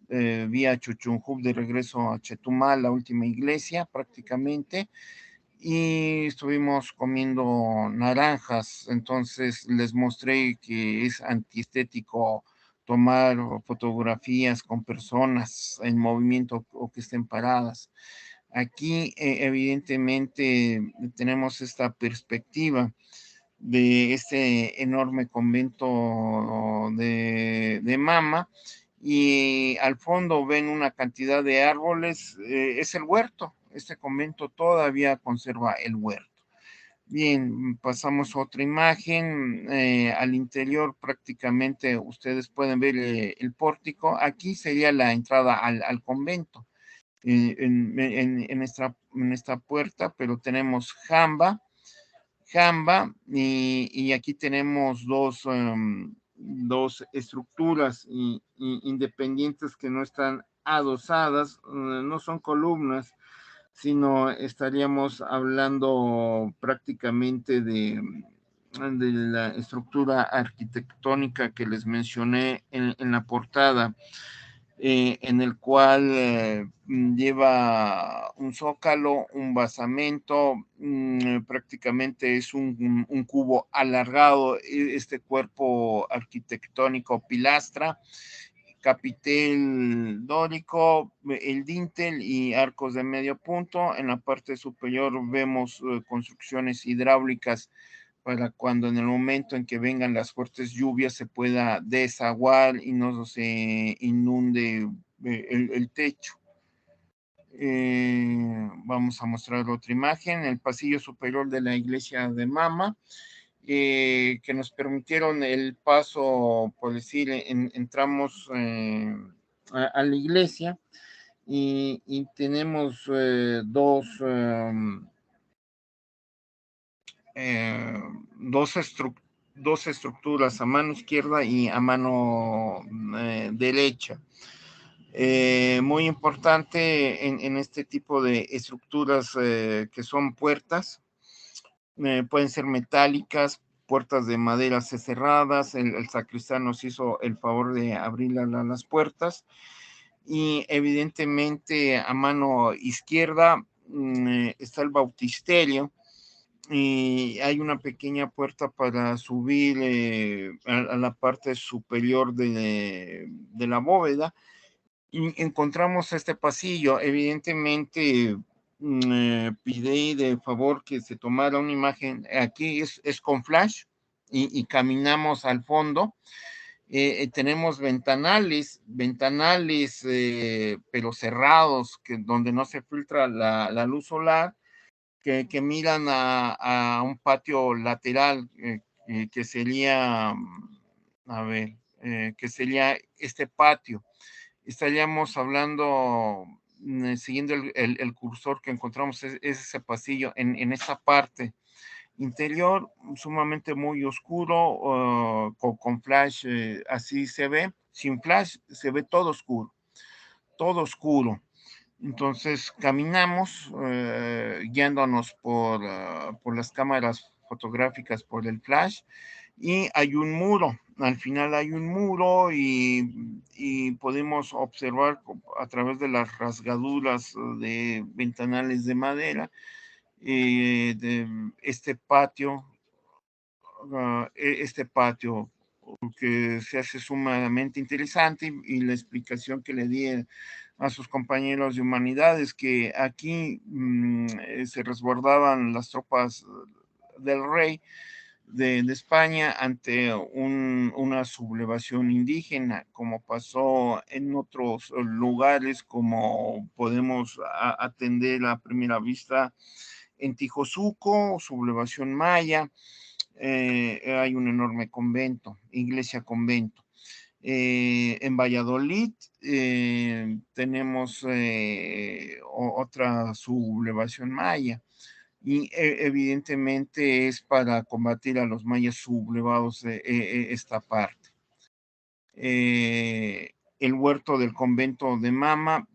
vía Chuchunjup de regreso a Chetumal, la última iglesia prácticamente, y estuvimos comiendo naranjas. Entonces les mostré que es antiestético tomar fotografías con personas en movimiento o que estén paradas. Aquí evidentemente tenemos esta perspectiva de este enorme convento de Mama y al fondo ven una cantidad de árboles, es el huerto, este convento todavía conserva el huerto. Bien, pasamos a otra imagen. Al interior prácticamente ustedes pueden ver el pórtico. Aquí sería la entrada al convento. En esta puerta, pero tenemos jamba y aquí tenemos dos estructuras independientes que no están adosadas, no son columnas, sino estaríamos hablando prácticamente de la estructura arquitectónica que les mencioné en la portada, en el cual lleva un zócalo, un basamento, prácticamente es un cubo alargado, este cuerpo arquitectónico pilastra, capitel dórico, el dintel y arcos de medio punto. En la parte superior vemos construcciones hidráulicas para cuando en el momento en que vengan las fuertes lluvias se pueda desaguar y no se inunde el techo. Vamos a mostrar otra imagen, el pasillo superior de la iglesia de Mama, que nos permitieron el paso, por decir, entramos a la iglesia y tenemos dos, dos estructuras, a mano izquierda y a mano derecha. Muy importante en este tipo de estructuras que son puertas, pueden ser metálicas, puertas de madera cerradas, el sacristán nos hizo el favor de abrir las puertas y evidentemente a mano izquierda está el bautisterio y hay una pequeña puerta para subir a la parte superior de la bóveda y encontramos este pasillo. Evidentemente pidí de favor que se tomara una imagen. Aquí es con flash y caminamos al fondo. Tenemos ventanales pero cerrados, donde no se filtra la luz solar, que miran a un patio lateral que sería, a ver, que sería este patio. Estaríamos hablando, siguiendo el cursor que encontramos, es ese pasillo en esa parte interior, sumamente muy oscuro, con flash, así se ve. Sin flash se ve todo oscuro, todo oscuro. Entonces caminamos guiándonos por las cámaras fotográficas, por el flash, y hay un muro, al final hay un muro y podemos observar a través de las rasgaduras de ventanales de madera de este patio que se hace sumamente interesante y la explicación que le di a sus compañeros de humanidades que aquí se resguardaban las tropas del rey de España ante una sublevación indígena, como pasó en otros lugares, como podemos atender a primera vista en Tijosuco, sublevación maya, hay un enorme convento, iglesia-convento. En Valladolid tenemos otra sublevación maya y evidentemente es para combatir a los mayas sublevados esta parte. El huerto del convento de Mama,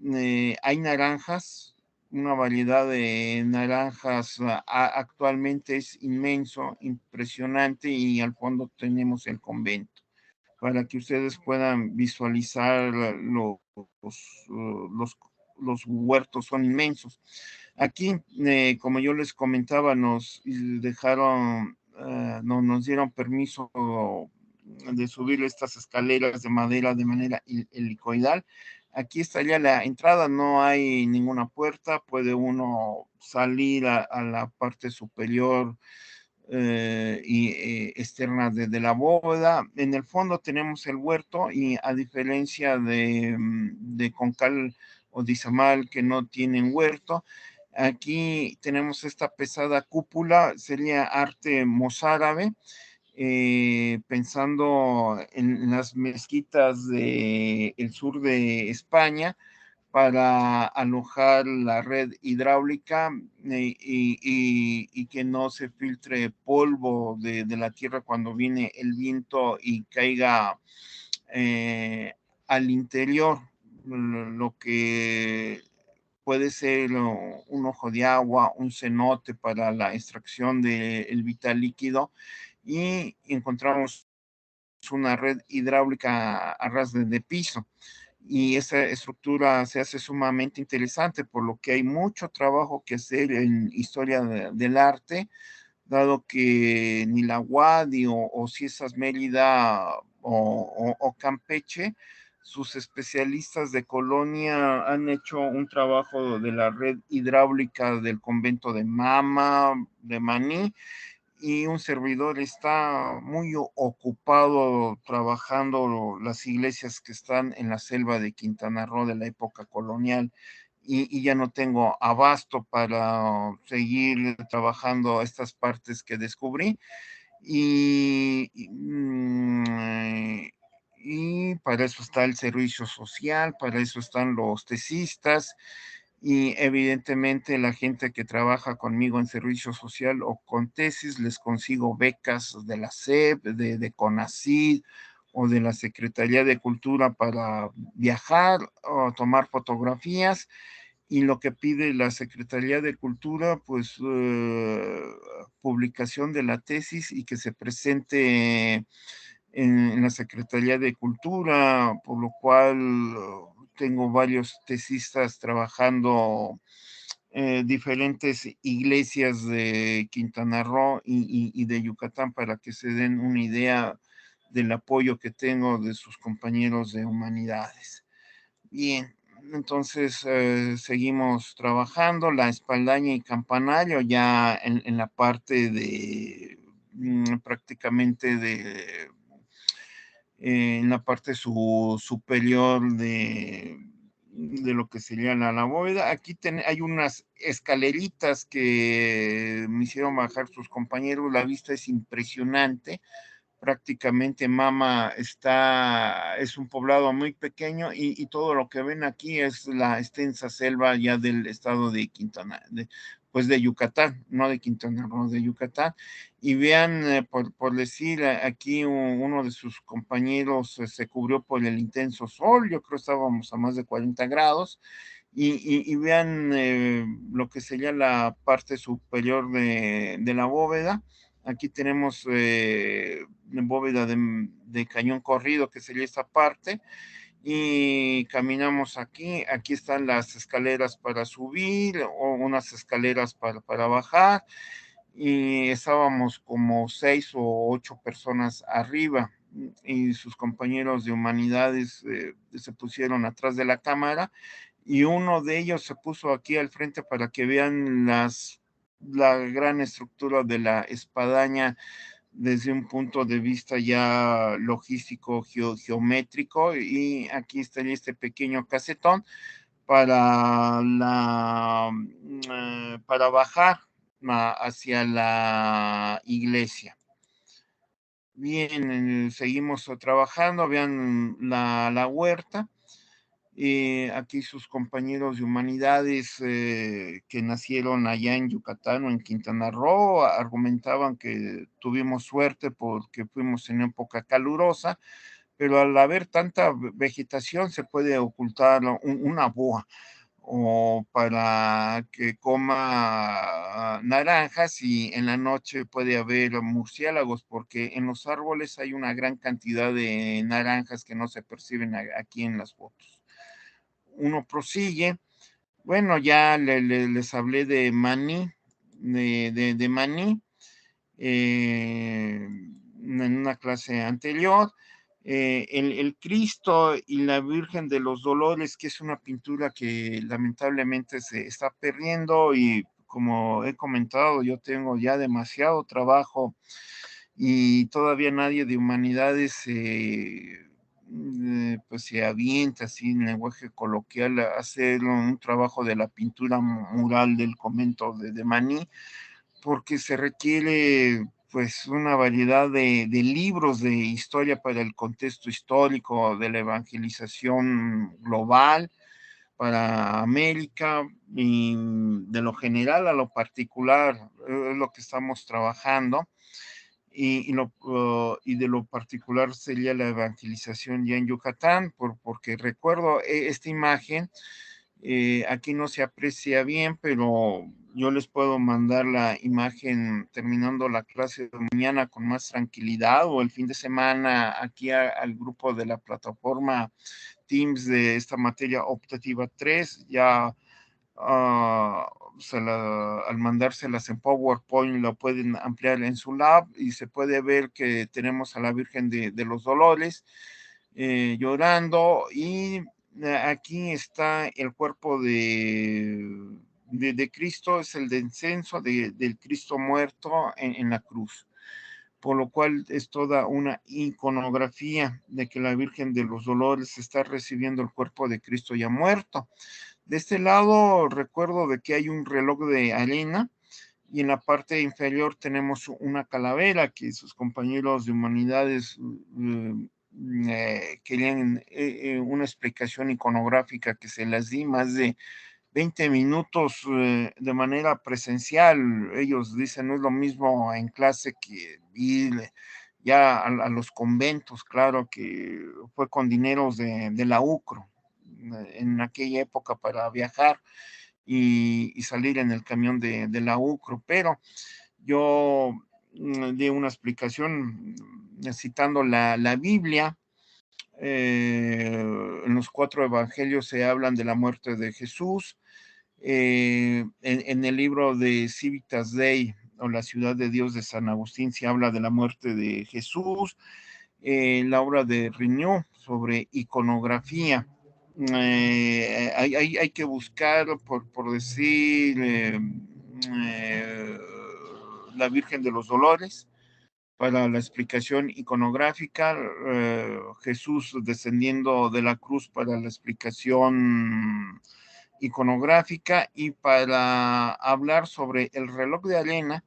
hay naranjas, una variedad de naranjas actualmente es inmenso, impresionante, y al fondo tenemos el convento para que ustedes puedan visualizar los huertos son inmensos. Aquí, como yo les comentaba, nos dejaron, nos dieron permiso de subir estas escaleras de madera de manera helicoidal. Aquí estaría la entrada, no hay ninguna puerta, puede uno salir a la parte superior y externa de la bóveda. En el fondo tenemos el huerto y a diferencia de Concal o de Izamal que no tienen huerto, aquí tenemos esta pesada cúpula, sería arte mozárabe, pensando en las mezquitas del sur de España, para alojar la red hidráulica y que no se filtre polvo de la tierra cuando viene el viento y caiga al interior, lo que puede ser un ojo de agua, un cenote para la extracción del vital líquido, y encontramos una red hidráulica a ras de piso. Y esa estructura se hace sumamente interesante, por lo que hay mucho trabajo que hacer en historia del arte, dado que ni la UADY o Ciesas Mérida o Campeche, sus especialistas de colonia han hecho un trabajo de la red hidráulica del convento de Mama, de Maní, y un servidor está muy ocupado trabajando las iglesias que están en la selva de Quintana Roo de la época colonial, y ya no tengo abasto para seguir trabajando estas partes que descubrí, y para eso está el servicio social, para eso están los tesistas, y evidentemente la gente que trabaja conmigo en servicio social o con tesis, les consigo becas de la SEP, de CONACYT o de la Secretaría de Cultura para viajar o tomar fotografías. Y lo que pide la Secretaría de Cultura, pues publicación de la tesis y que se presente en la Secretaría de Cultura, por lo cual tengo varios tesistas trabajando diferentes iglesias de Quintana Roo y de Yucatán, para que se den una idea del apoyo que tengo de sus compañeros de humanidades. Bien, entonces seguimos trabajando la espaldaña y campanario ya en la parte de prácticamente en la parte superior de lo que sería la bóveda. Aquí hay unas escaleritas que me hicieron bajar sus compañeros, la vista es impresionante. Prácticamente Mama es un poblado muy pequeño, y todo lo que ven aquí es la extensa selva ya del estado de Quintana, pues de Yucatán, no de Quintana Roo, de Yucatán. Y vean, por decir, aquí uno de sus compañeros se cubrió por el intenso sol, yo creo estábamos a más de 40 grados, y vean lo que sería la parte superior de la bóveda. Aquí tenemos bóveda de cañón corrido, que sería esta parte, y caminamos aquí están las escaleras para subir, o unas escaleras para bajar, y estábamos como 6 o 8 personas arriba, y sus compañeros de humanidades se pusieron atrás de la cámara, y uno de ellos se puso aquí al frente para que vean la gran estructura de la espadaña desde un punto de vista ya logístico, geométrico, y aquí estaría este pequeño casetón para bajar hacia la iglesia. bien, seguimos trabajando, vean la huerta. Aquí sus compañeros de humanidades que nacieron allá en Yucatán o en Quintana Roo argumentaban que tuvimos suerte porque fuimos en época calurosa, pero al haber tanta vegetación se puede ocultar una boa o para que coma naranjas, y en la noche puede haber murciélagos porque en los árboles hay una gran cantidad de naranjas que no se perciben aquí en las fotos. Uno prosigue. Bueno, ya les hablé de maní, de maní, en una clase anterior. El Cristo y la Virgen de los Dolores, que es una pintura que lamentablemente se está perdiendo, y como he comentado, yo tengo ya demasiado trabajo y todavía nadie de humanidades pues se avienta así en lenguaje coloquial a hacer un trabajo de la pintura mural del convento de Maní, porque se requiere pues una variedad de libros de historia para el contexto histórico de la evangelización global para América, y de lo general a lo particular es lo que estamos trabajando. Y de lo particular sería la evangelización ya en Yucatán, porque recuerdo esta imagen, aquí no se aprecia bien, pero yo les puedo mandar la imagen terminando la clase de mañana con más tranquilidad, o el fin de semana aquí al grupo de la plataforma Teams de esta materia optativa 3, ya ah, al mandárselas en PowerPoint lo pueden ampliar en su lab y se puede ver que tenemos a la Virgen de los Dolores llorando, y aquí está el cuerpo de Cristo, es el descenso del Cristo muerto en la cruz, por lo cual es toda una iconografía de que la Virgen de los Dolores está recibiendo el cuerpo de Cristo ya muerto. De este lado recuerdo de que hay un reloj de arena, y en la parte inferior tenemos una calavera que sus compañeros de humanidades querían una explicación iconográfica que se las di más de 20 minutos de manera presencial. Ellos dicen, no es lo mismo en clase que ir ya a los conventos, claro que fue con dineros de la UCRO en aquella época para viajar y salir en el camión de la UCRO, pero yo di una explicación citando la Biblia. En los 4 evangelios se hablan de la muerte de Jesús. En el libro de Civitas Dei o la ciudad de Dios de San Agustín se habla de la muerte de Jesús. La obra de Riñó sobre iconografía. Hay que buscar, por decir, la Virgen de los Dolores para la explicación iconográfica, Jesús descendiendo de la cruz para la explicación iconográfica, y para hablar sobre el reloj de arena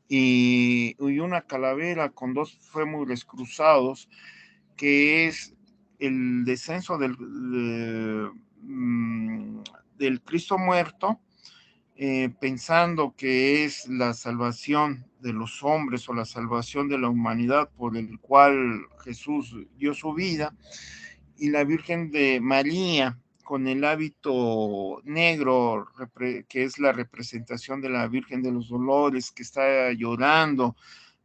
y una calavera con 2 fémures cruzados, que es el descenso del Cristo muerto, pensando que es la salvación de los hombres o la salvación de la humanidad por el cual Jesús dio su vida, y la Virgen de María con el hábito negro, que es la representación de la Virgen de los Dolores, que está llorando.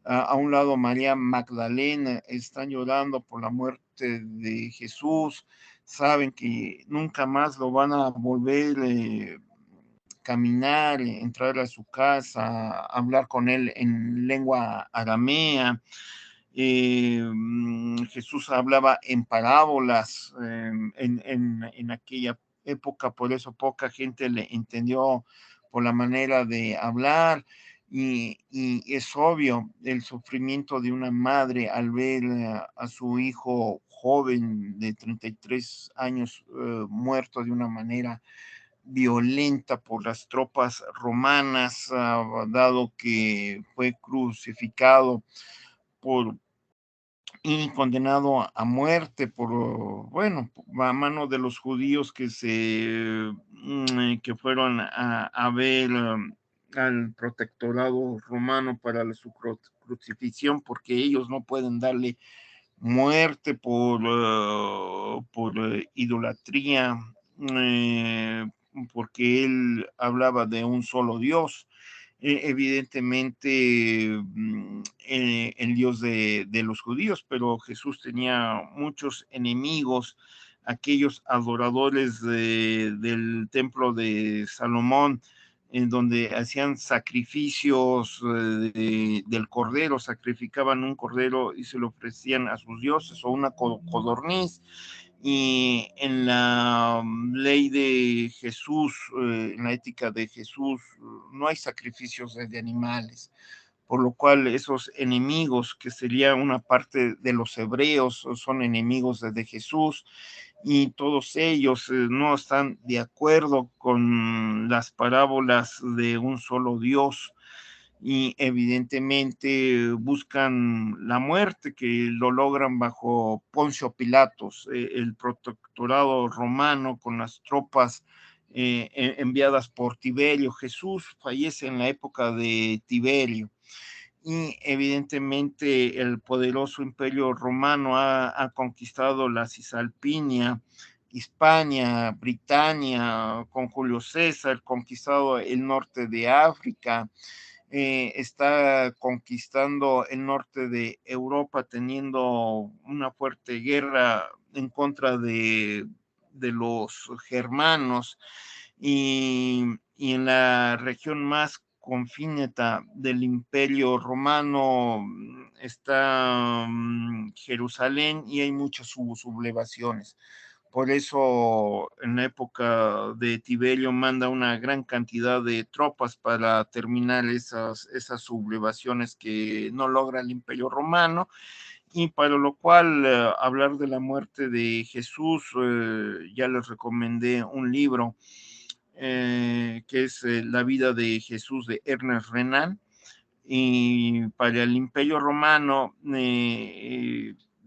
A un lado María Magdalena, están llorando por la muerte de Jesús, saben que nunca más lo van a volver caminar, entrar a su casa, hablar con él en lengua aramea. Jesús hablaba en parábolas en aquella época, por eso poca gente le entendió por la manera de hablar, y es obvio el sufrimiento de una madre al ver a su hijo joven de 33 años muerto de una manera violenta por las tropas romanas, dado que fue crucificado por y condenado a muerte por, bueno, a mano de los judíos que fueron a ver al protectorado romano para su crucifixión, porque ellos no pueden darle muerte por idolatría, porque él hablaba de un solo Dios. Evidentemente el Dios de los judíos, pero Jesús tenía muchos enemigos, aquellos adoradores del templo de Salomón, en donde hacían sacrificios del cordero, sacrificaban un cordero y se lo ofrecían a sus dioses, o una codorniz. Y en la ley de Jesús, en la ética de Jesús, no hay sacrificios de animales, por lo cual esos enemigos, que sería una parte de los hebreos, son enemigos de Jesús, y todos ellos no están de acuerdo con las parábolas de un solo Dios, y evidentemente buscan la muerte, que lo logran bajo Poncio Pilatos, el protectorado romano con las tropas enviadas por Tiberio. Jesús fallece en la época de Tiberio, y evidentemente el poderoso imperio romano ha conquistado la Cisalpinia, Hispania, Britania, con Julio César, conquistado el norte de África, está conquistando el norte de Europa, teniendo una fuerte guerra en contra de los germanos, y en la región más confíneta del Imperio Romano está Jerusalén, y hay muchas sublevaciones. Por eso en la época de Tiberio manda una gran cantidad de tropas para terminar esas sublevaciones que no logra el Imperio Romano, y para lo cual hablar de la muerte de Jesús, ya les recomendé un libro que es La vida de Jesús, de Ernest Renan. Y para el Imperio Romano,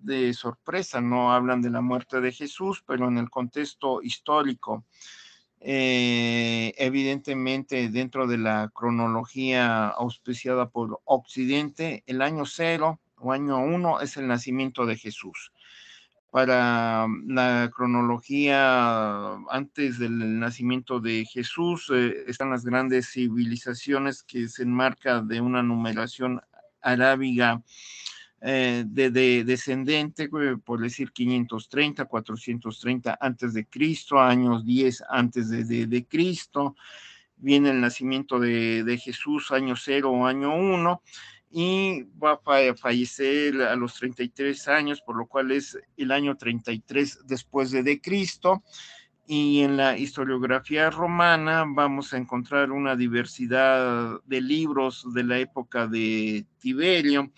de sorpresa, no hablan de la muerte de Jesús, pero en el contexto histórico, evidentemente dentro de la cronología auspiciada por Occidente, el año 0 o año 1 es el nacimiento de Jesús. Para la cronología antes del nacimiento de Jesús están las grandes civilizaciones, que se enmarca de una numeración arábiga descendente, por decir 530, 430 antes de Cristo, años 10 antes de Cristo. Viene el nacimiento de Jesús, año 0 o año 1, y va a fallecer a los 33 años, por lo cual es el año 33 después de Cristo. Y en la historiografía romana vamos a encontrar una diversidad de libros de la época de Tiberio,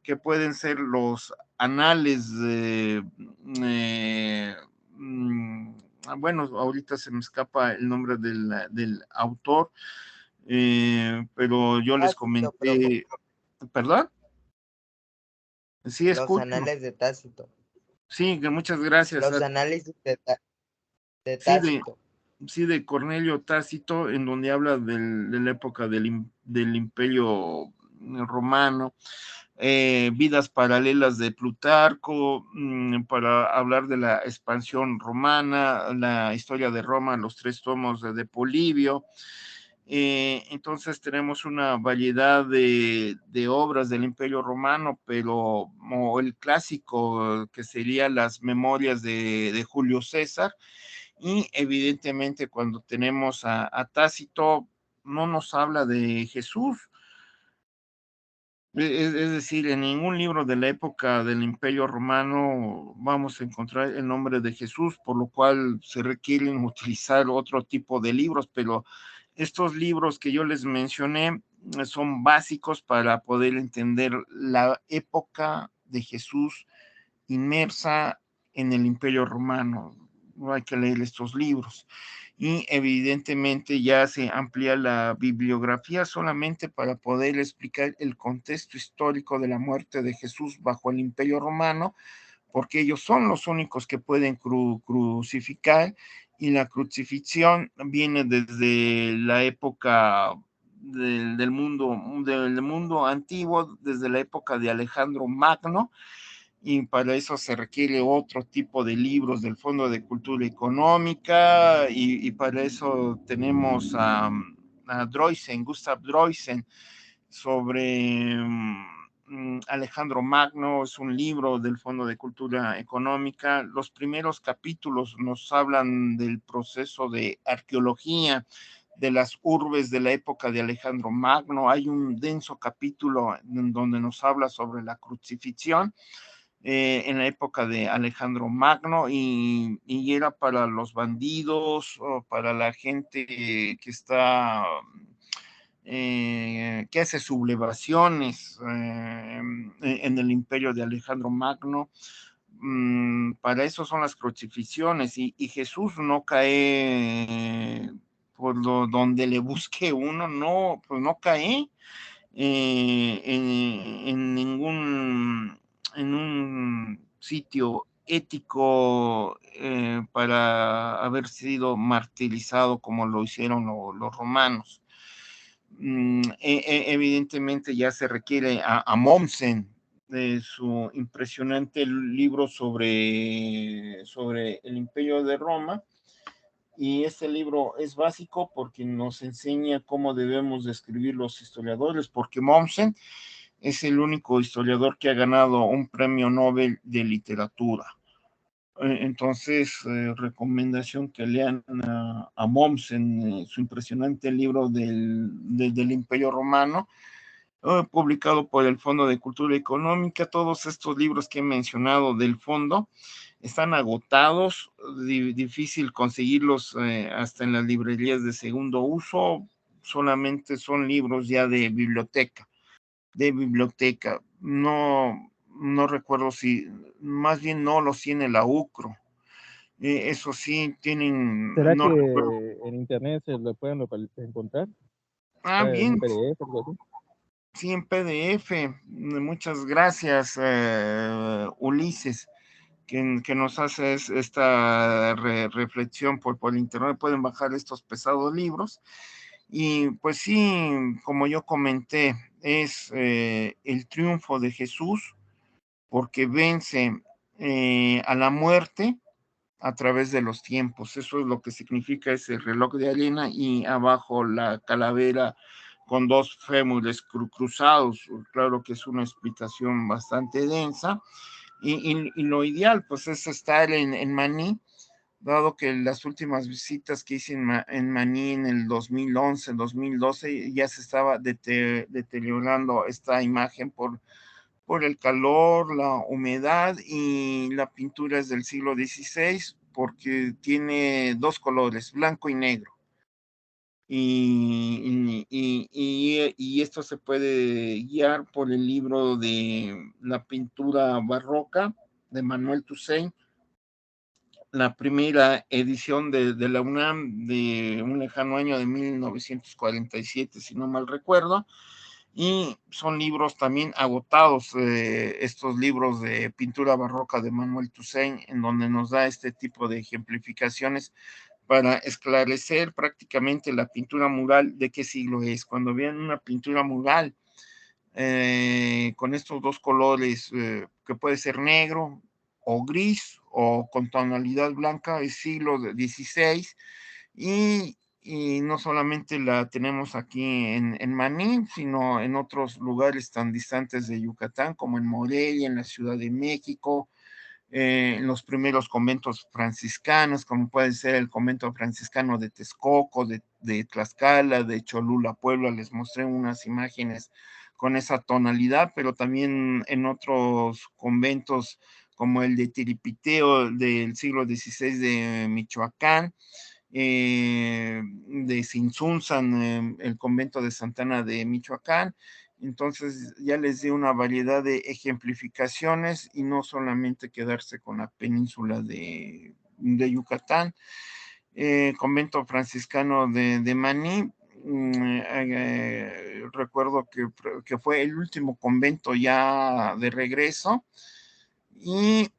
que pueden ser los anales bueno, ahorita se me escapa el nombre del autor, pero yo les Tácito, profe. comenté, ¿perdón? Sí, Los escucho. anales de Tácito. Sí, que muchas gracias. Los análisis de Sí, Tácito. de Cornelio Tácito, en donde habla de la época del Imperio Romano, vidas paralelas de Plutarco, para hablar de la expansión romana, la historia de Roma, los 3 tomos de Polibio. Entonces tenemos una variedad de obras del Imperio Romano, pero el clásico, que sería las memorias de Julio César, y evidentemente cuando tenemos a Tácito, no nos habla de Jesús. Es decir, en ningún libro de la época del Imperio Romano vamos a encontrar el nombre de Jesús, por lo cual se requieren utilizar otro tipo de libros, pero estos libros que yo les mencioné son básicos para poder entender la época de Jesús inmersa en el Imperio Romano. No hay que leer estos libros. y evidentemente ya se amplía la bibliografía solamente para poder explicar el contexto histórico de la muerte de Jesús bajo el Imperio Romano, porque ellos son los únicos que pueden crucificar, y la crucifixión viene desde la época del mundo antiguo, desde la época de Alejandro Magno, y para eso se requiere otro tipo de libros del Fondo de Cultura Económica, y para eso tenemos a Droysen, Gustav Droysen, sobre Alejandro Magno. Es un libro del Fondo de Cultura Económica. Los primeros capítulos nos hablan del proceso de arqueología de las urbes de la época de Alejandro Magno. Hay un denso capítulo en donde nos habla sobre la crucifixión en la época de Alejandro Magno, y era para los bandidos o para la gente que está que hace sublevaciones en el imperio de Alejandro Magno. Para eso son las crucifixiones, y Jesús no cae por donde le busque uno, no, pues no cae en un sitio ético para haber sido martirizado como lo hicieron los romanos. Evidentemente ya se requiere a Mommsen de su impresionante libro sobre el Imperio de Roma, y este libro es básico porque nos enseña cómo debemos describir los historiadores, porque Mommsen es el único historiador que ha ganado un premio Nobel de literatura. Entonces, recomendación que lean a Mommsen, su impresionante libro del Imperio Romano, publicado por el Fondo de Cultura Económica. Todos estos libros que he mencionado del fondo están agotados, difícil conseguirlos hasta en las librerías de segundo uso, solamente son libros ya de biblioteca. No recuerdo si, más bien no los tiene la UCRO. Eso sí, ¿Será no recuerdo. que en internet se lo pueden encontrar? En Bien, un PDF, algo así. sí, en PDF. Muchas gracias, Ulises, que nos hace esta reflexión por internet. Pueden bajar estos pesados libros. Y pues sí, como yo comenté, es el triunfo de Jesús, porque vence a la muerte a través de los tiempos. Eso es lo que significa ese reloj de arena, y abajo la calavera con dos fémures cruzados. Claro que es una explicación bastante densa, y lo ideal pues es estar en Maní, dado que las últimas visitas que hice en Maní en el 2011, 2012, ya se estaba deteriorando esta imagen por el calor, la humedad, y la pintura es del siglo XVI porque tiene dos colores, blanco y negro. Y esto se puede guiar por el libro de la pintura barroca de Manuel Toussaint, la primera edición de la UNAM de un lejano año de 1947, si no mal recuerdo. Y son libros también agotados, estos libros de pintura barroca de Manuel Toussaint, en donde nos da este tipo de ejemplificaciones para esclarecer prácticamente la pintura mural de qué siglo es. Cuando vean una pintura mural con estos dos colores, que puede ser negro o gris o con tonalidad blanca, es siglo XVI, y no solamente la tenemos aquí en Maní, sino en otros lugares tan distantes de Yucatán, como en Morelia, en la Ciudad de México, en los primeros conventos franciscanos, como puede ser el convento franciscano de Texcoco, de Tlaxcala, de Cholula, Puebla. Les mostré unas imágenes con esa tonalidad, pero también en otros conventos como el de Tiripiteo del siglo XVI de Michoacán, de Sinsunzan, el convento de Santana de Michoacán. Entonces ya les di una variedad de ejemplificaciones, y no solamente quedarse con la península de Yucatán. convento franciscano de Maní. Recuerdo que fue el último convento ya de regreso. Y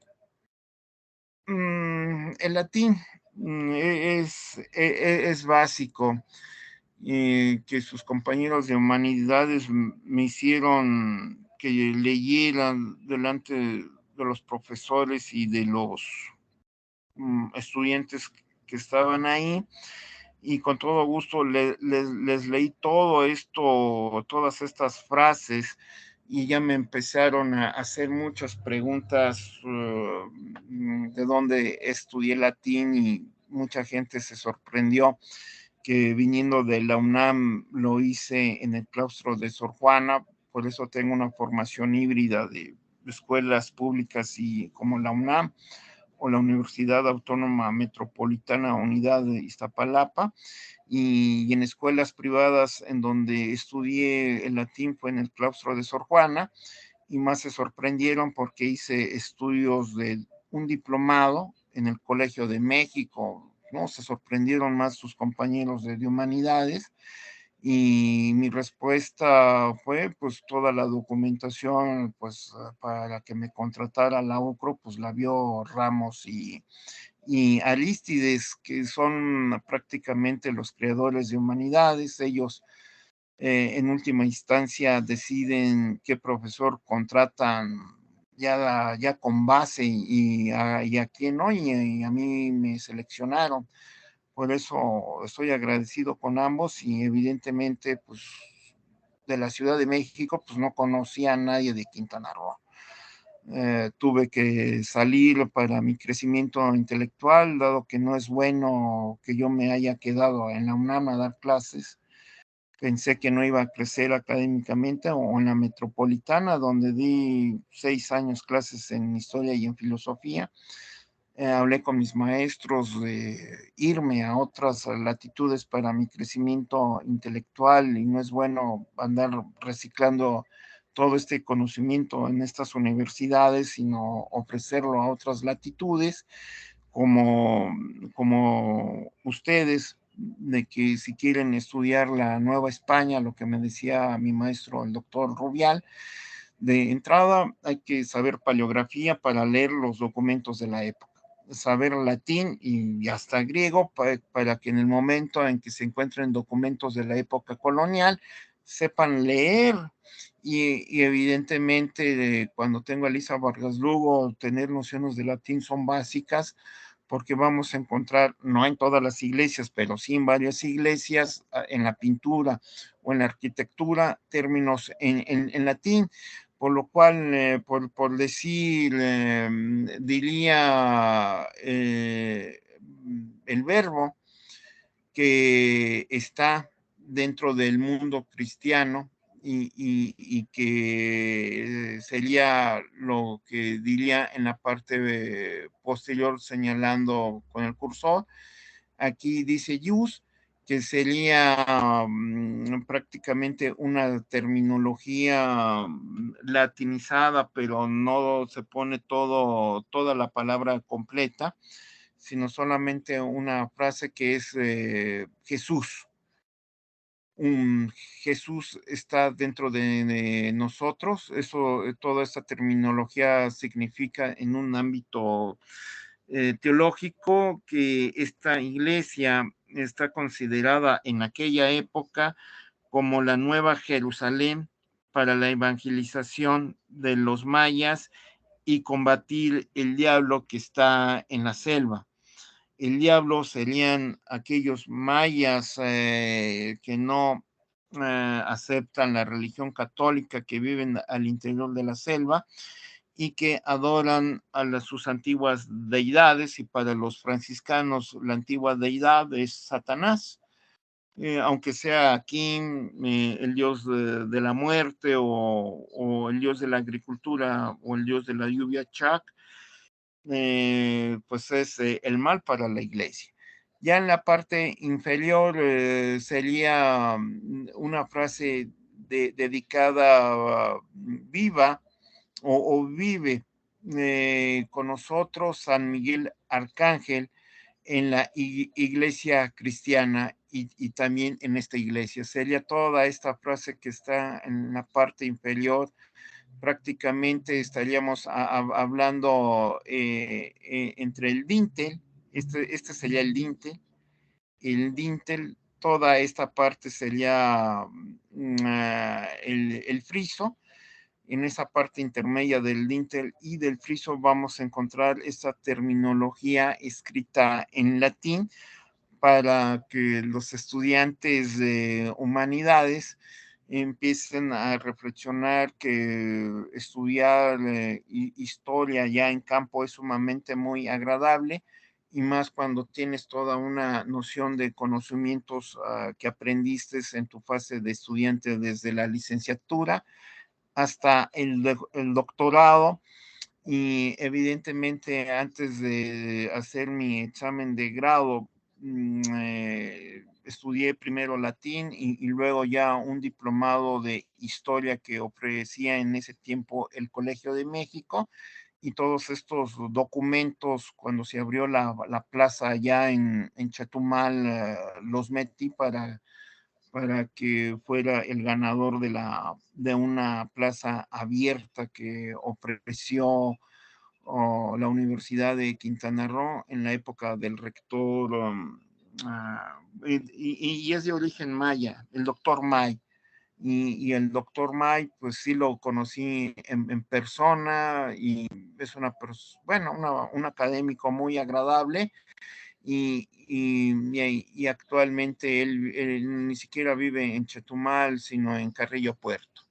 el latín es básico. Que sus compañeros de humanidades me hicieron que leyeran delante de los profesores y de los estudiantes que estaban ahí, y con todo gusto les leí todo esto, todas estas frases, y ya me empezaron a hacer muchas preguntas de dónde estudié latín, y mucha gente se sorprendió que viniendo de la UNAM lo hice en el claustro de Sor Juana. Por eso tengo una formación híbrida de escuelas públicas y como la UNAM o la Universidad Autónoma Metropolitana Unidad de Iztapalapa, y en escuelas privadas en donde estudié el latín fue en el claustro de Sor Juana, y más se sorprendieron porque hice estudios de un diplomado en el Colegio de México, ¿no? Se sorprendieron más sus compañeros de humanidades, y mi respuesta fue, pues, toda la documentación, pues, para que me contratara la UCRO, pues, la vio Ramos y Arístides, que son prácticamente los creadores de humanidades. Ellos, en última instancia, deciden qué profesor contratan ya con base y a quién no, y a mí me seleccionaron. Por eso estoy agradecido con ambos, y evidentemente, pues, de la Ciudad de México, pues no conocía a nadie de Quintana Roo. Tuve que salir para mi crecimiento intelectual, dado que no es bueno que yo me haya quedado en la UNAM a dar clases. Pensé que no iba a crecer académicamente, o en la Metropolitana, donde di 6 años clases en historia y en filosofía. Hablé con mis maestros de irme a otras latitudes para mi crecimiento intelectual, y no es bueno andar reciclando todo este conocimiento en estas universidades, sino ofrecerlo a otras latitudes, como, como ustedes, de que si quieren estudiar la Nueva España, lo que me decía mi maestro, el doctor Rubial, de entrada hay que saber paleografía para leer los documentos de la época, saber latín y hasta griego para que en el momento en que se encuentren documentos de la época colonial sepan leer. Y evidentemente, cuando tengo a Elisa Vargas Lugo, tener nociones de latín son básicas, porque vamos a encontrar, no en todas las iglesias, pero sí en varias iglesias, en la pintura o en la arquitectura, términos en latín, por lo cual, por decir, diría el verbo que está dentro del mundo cristiano, y que sería lo que diría en la parte posterior señalando con el cursor. Aquí dice ius, que sería prácticamente una terminología latinizada, pero no se pone toda la palabra completa, sino solamente una frase que es Jesús. Jesús está dentro de nosotros. Eso, toda esta terminología significa en un ámbito teológico que esta iglesia está considerada en aquella época como la Nueva Jerusalén para la evangelización de los mayas y combatir el diablo que está en la selva. El diablo serían aquellos mayas que no aceptan la religión católica, que viven al interior de la selva y que adoran sus antiguas deidades, y para los franciscanos la antigua deidad es Satanás. Aunque sea aquí el dios de la muerte, o el dios de la agricultura, o el dios de la lluvia Chac, pues es el mal para la iglesia. Ya en la parte inferior sería una frase dedicada viva o vive con nosotros San Miguel Arcángel, en la iglesia cristiana y también en esta iglesia. Sería toda esta frase que está en la parte inferior. Prácticamente estaríamos hablando entre el dintel, este sería el dintel, toda esta parte sería el friso. En esa parte intermedia del dintel y del friso vamos a encontrar esta terminología escrita en latín para que los estudiantes de humanidades empiecen a reflexionar que estudiar historia ya en campo es sumamente muy agradable y más cuando tienes toda una noción de conocimientos que aprendiste en tu fase de estudiante desde la licenciatura hasta el doctorado. Y evidentemente antes de hacer mi examen de grado, estudié primero latín y luego ya un diplomado de historia que ofrecía en ese tiempo el Colegio de México. Y todos estos documentos, cuando se abrió la plaza allá en Chetumal, los metí para que fuera el ganador de una plaza abierta que ofreció la Universidad de Quintana Roo en la época del rector, y es de origen maya, el doctor May. Y el doctor May, pues sí lo conocí en persona y es un académico muy agradable y actualmente él ni siquiera vive en Chetumal, sino en Carrillo Puerto.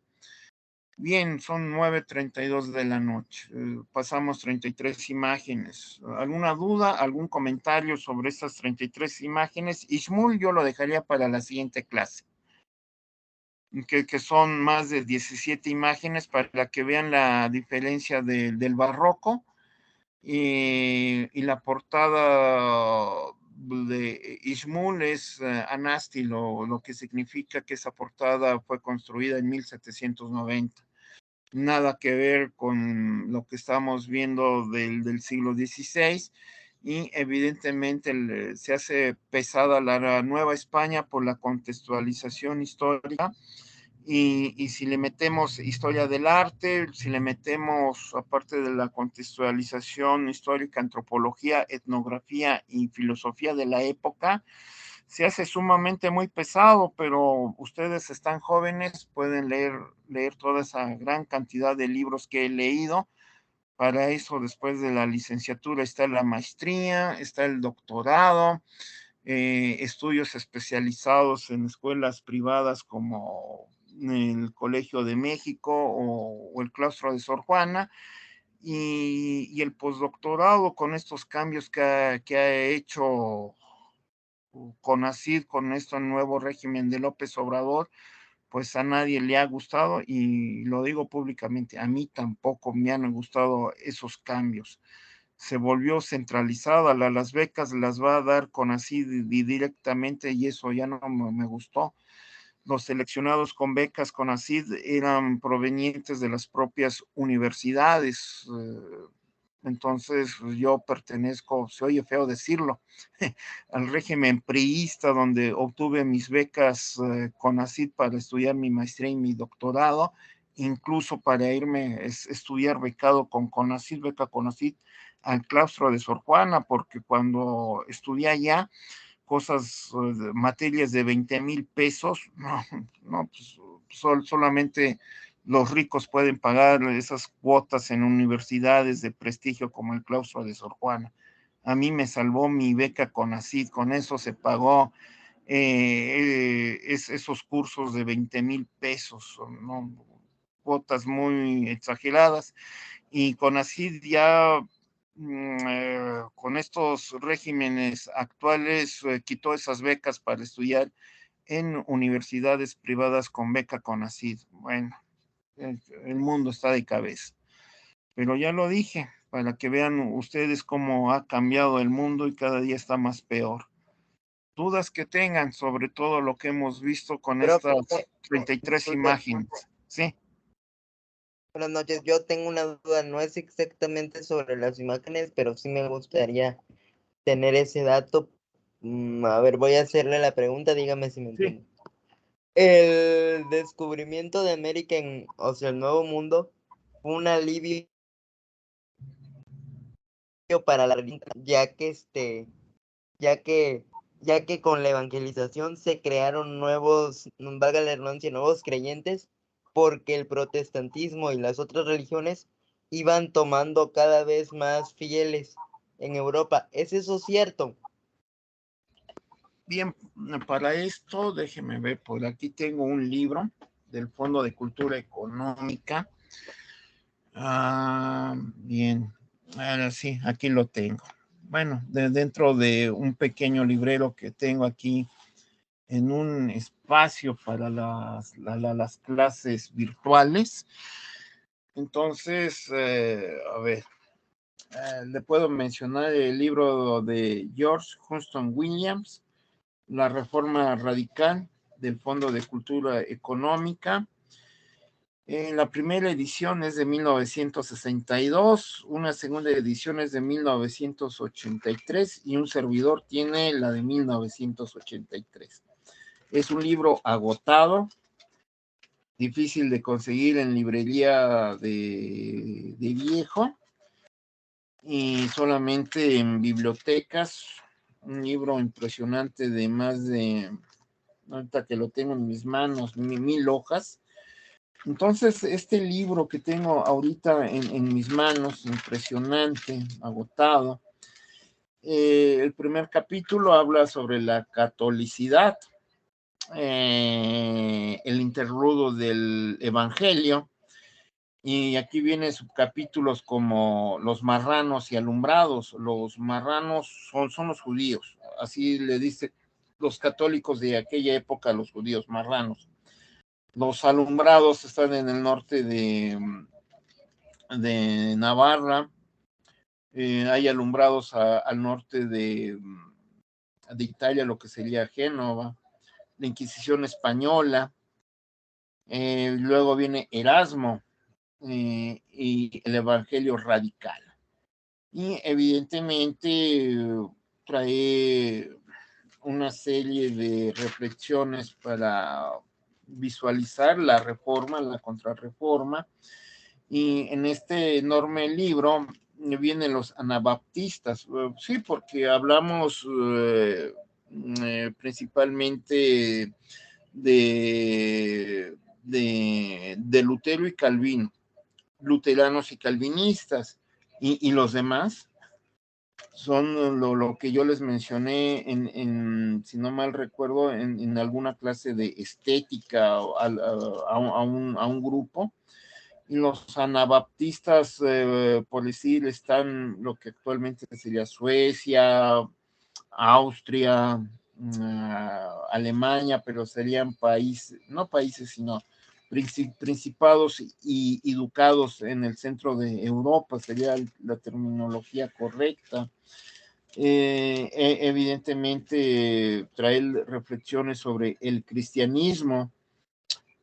Bien, son 9:32 de la noche. Pasamos 33 imágenes. ¿Alguna duda, algún comentario sobre estas 33 imágenes? Ismul yo lo dejaría para la siguiente clase, que son más de 17 imágenes para que vean la diferencia del barroco y la portada de Ismul es Anasti, lo que significa que esa portada fue construida en 1790. Nada que ver con lo que estamos viendo del siglo XVI y evidentemente se hace pesada la Nueva España por la contextualización histórica y si le metemos historia del arte, si le metemos aparte de la contextualización histórica, antropología, etnografía y filosofía de la época, se hace sumamente muy pesado, pero ustedes están jóvenes, pueden leer toda esa gran cantidad de libros que he leído. Para eso, después de la licenciatura, está la maestría, está el doctorado, estudios especializados en escuelas privadas como el Colegio de México o el Claustro de Sor Juana, y el postdoctorado con estos cambios que ha hecho CONACYT con este nuevo régimen de López Obrador, pues a nadie le ha gustado y lo digo públicamente, a mí tampoco me han gustado esos cambios. Se volvió centralizada, las becas las va a dar CONACYT directamente y eso ya no me gustó. Los seleccionados con becas CONACYT eran provenientes de las propias universidades. Entonces yo pertenezco, se oye feo decirlo, al régimen priista donde obtuve mis becas CONACYT para estudiar mi maestría y mi doctorado, incluso para irme a estudiar becado con CONACYT, beca CONACYT al claustro de Sor Juana, porque cuando estudié allá, materias de 20,000 pesos, no, pues solamente los ricos pueden pagar esas cuotas en universidades de prestigio como el claustro de Sor Juana. A mí me salvó mi beca CONACYT, con eso se pagó esos cursos de 20,000 pesos, ¿no? Cuotas muy exageradas, y CONACYT ya con estos regímenes actuales quitó esas becas para estudiar en universidades privadas con beca CONACYT. Bueno, el mundo está de cabeza. Pero ya lo dije, para que vean ustedes cómo ha cambiado el mundo y cada día está más peor. Dudas que tengan sobre todo lo que hemos visto con estas 33 imágenes. Sí. Buenas noches, yo tengo una duda, no es exactamente sobre las imágenes, pero sí me gustaría tener ese dato. A ver, voy a hacerle la pregunta, dígame si me Sí. entiende. El descubrimiento de América o sea, el Nuevo Mundo, fue un alivio para la religión, ya que, ya que con la evangelización se crearon nuevos, valga la redundancia, nuevos creyentes, porque el protestantismo y las otras religiones iban tomando cada vez más fieles en Europa. ¿Es eso cierto? Bien, para esto, déjeme ver, por aquí tengo un libro del Fondo de Cultura Económica. Bien, ahora sí, aquí lo tengo. Bueno, dentro de un pequeño librero que tengo aquí en un espacio para las clases virtuales. Entonces, a ver, le puedo mencionar el libro de George Huston Williams, La Reforma Radical del Fondo de Cultura Económica. La primera edición es de 1962, una segunda edición es de 1983 y un servidor tiene la de 1983. Es un libro agotado, difícil de conseguir en librería de viejo y solamente en bibliotecas. Un libro impresionante de más de, ahorita que lo tengo en mis manos, 1000 hojas. Entonces, este libro que tengo ahorita en mis manos, impresionante, agotado, el primer capítulo habla sobre la catolicidad, el interludio del evangelio, y aquí vienen subcapítulos como los marranos y alumbrados. Los marranos son los judíos, así le dice los católicos de aquella época a los judíos marranos. Los alumbrados están en el norte de Navarra. Hay alumbrados al norte de Italia, lo que sería Génova, la Inquisición española. Luego viene Erasmo y el Evangelio radical. Y evidentemente trae una serie de reflexiones para visualizar la reforma, la contrarreforma. Y en este enorme libro vienen los anabaptistas, sí, porque hablamos principalmente de Lutero y Calvino, luteranos y calvinistas, y los demás son lo que yo les mencioné si no mal recuerdo, en alguna clase de estética a un grupo. Y los anabaptistas, por decir, están lo que actualmente sería Suecia, Austria, Alemania, pero serían países, no países, sino principados y ducados en el centro de Europa, sería la terminología correcta. Evidentemente trae reflexiones sobre el cristianismo.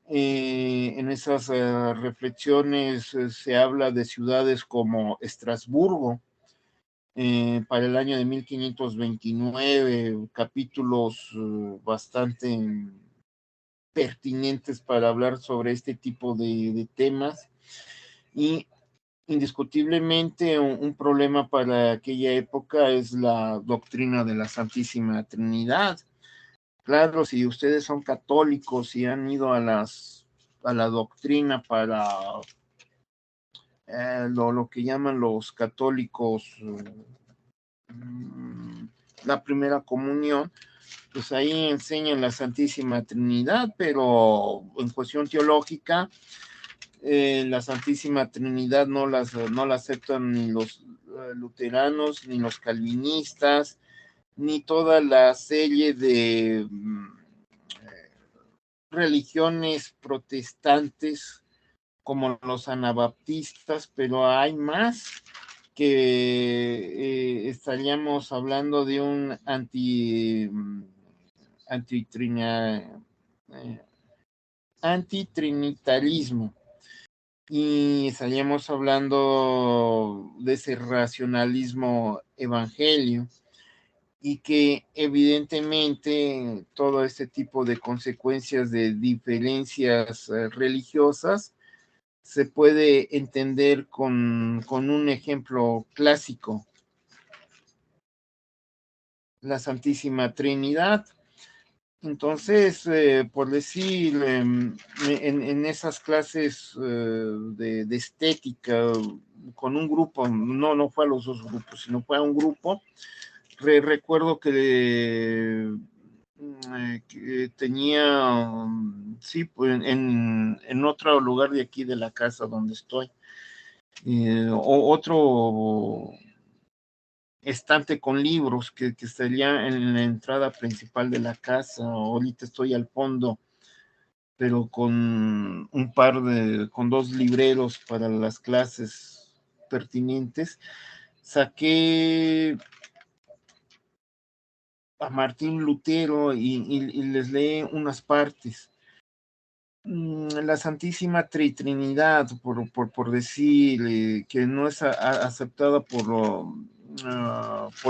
En esas reflexiones se habla de ciudades como Estrasburgo, para el año de 1529, capítulos bastante pertinentes para hablar sobre este tipo de temas. Y indiscutiblemente un problema para aquella época es la doctrina de la Santísima Trinidad. Claro, si ustedes son católicos y han ido a la doctrina para lo que llaman los católicos la primera comunión, pues ahí enseñan la Santísima Trinidad, pero en cuestión teológica, la Santísima Trinidad no la aceptan ni los luteranos, ni los calvinistas, ni toda la serie de religiones protestantes como los anabaptistas, pero hay más que estaríamos hablando de un antitrinitarismo, y estaríamos hablando de ese racionalismo evangelio. y que evidentemente todo este tipo de consecuencias de diferencias religiosas se puede entender con un ejemplo clásico, la Santísima Trinidad. Entonces, por decir, en esas clases de estética, con un grupo, no fue a los dos grupos, sino fue a un grupo, recuerdo que tenía, sí, pues en otro lugar de aquí de la casa donde estoy, otro estante con libros que estaría en la entrada principal de la casa. Ahorita estoy al fondo, pero con con dos libreros para las clases pertinentes. Saqué a Martín Lutero y les leí unas partes. La Santísima Trinidad, por decir, que no es aceptada por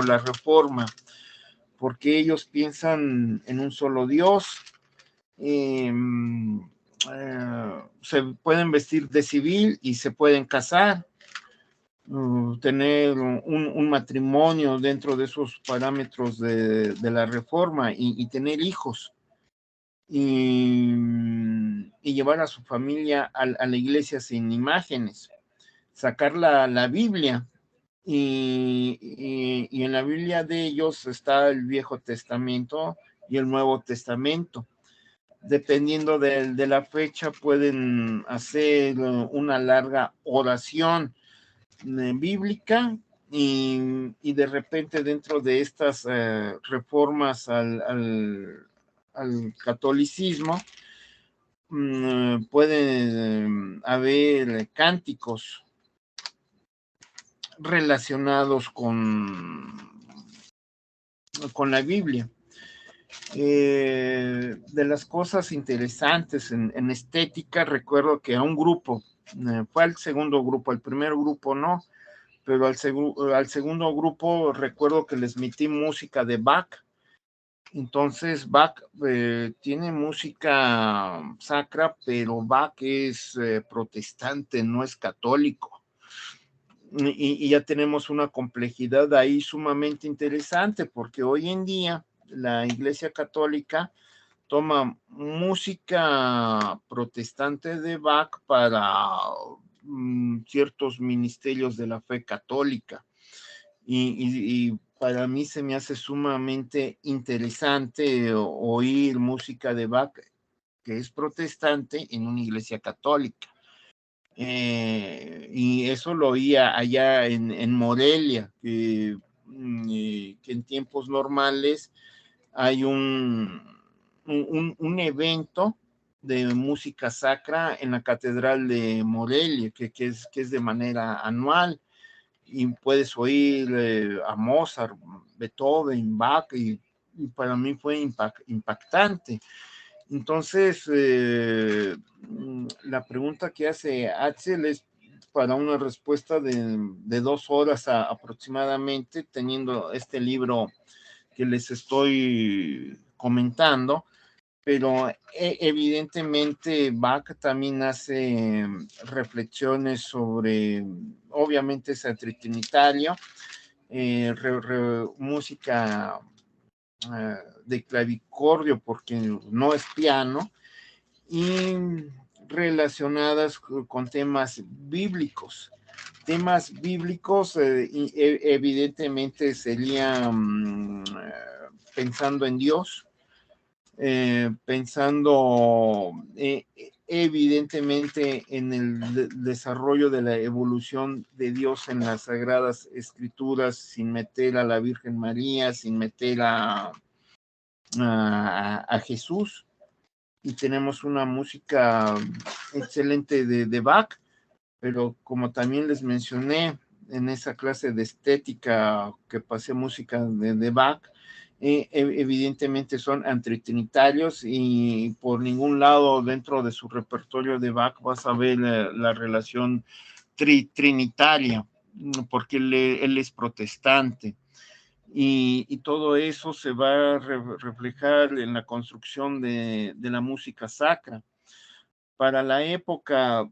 la Reforma, porque ellos piensan en un solo Dios. Se pueden vestir de civil y se pueden casar, tener un matrimonio dentro de esos parámetros de la Reforma y tener hijos. Y llevar a su familia a la iglesia sin imágenes, sacar la Biblia, y en la Biblia de ellos está el Viejo Testamento y el Nuevo Testamento. Dependiendo de la fecha, pueden hacer una larga oración bíblica y de repente dentro de estas reformas al catolicismo, pueden haber cánticos relacionados con la Biblia. De las cosas interesantes en estética, recuerdo que a un grupo, fue al segundo grupo, al primer grupo no, pero al segundo grupo recuerdo que les metí música de Bach. Entonces Bach tiene música sacra, pero Bach es protestante, no es católico. Y ya tenemos una complejidad ahí sumamente interesante, porque hoy en día la Iglesia Católica toma música protestante de Bach para ciertos ministerios de la fe católica. Y para mí se me hace sumamente interesante oír música de Bach que es protestante en una iglesia católica. Y eso lo oía allá en Morelia, que en tiempos normales hay un evento de música sacra en la Catedral de Morelia, que es de manera anual, y puedes oír a Mozart, Beethoven, Bach, y para mí fue impactante. Entonces, la pregunta que hace Axel es para una respuesta de 2 horas aproximadamente, teniendo este libro que les estoy comentando, pero evidentemente Bach también hace reflexiones sobre, obviamente es trinitario, música de clavicordio, porque no es piano, y relacionadas con temas bíblicos. Temas bíblicos evidentemente serían pensando en Dios, pensando evidentemente en el desarrollo de la evolución de Dios en las Sagradas Escrituras, sin meter a la Virgen María, sin meter a Jesús. Y tenemos una música excelente de Bach, pero como también les mencioné en esa clase de estética que pasé música de Bach, evidentemente son antitrinitarios y por ningún lado dentro de su repertorio de Bach vas a ver la relación trinitaria, porque él es protestante. y todo eso se va a reflejar en la construcción de la música sacra. Para la época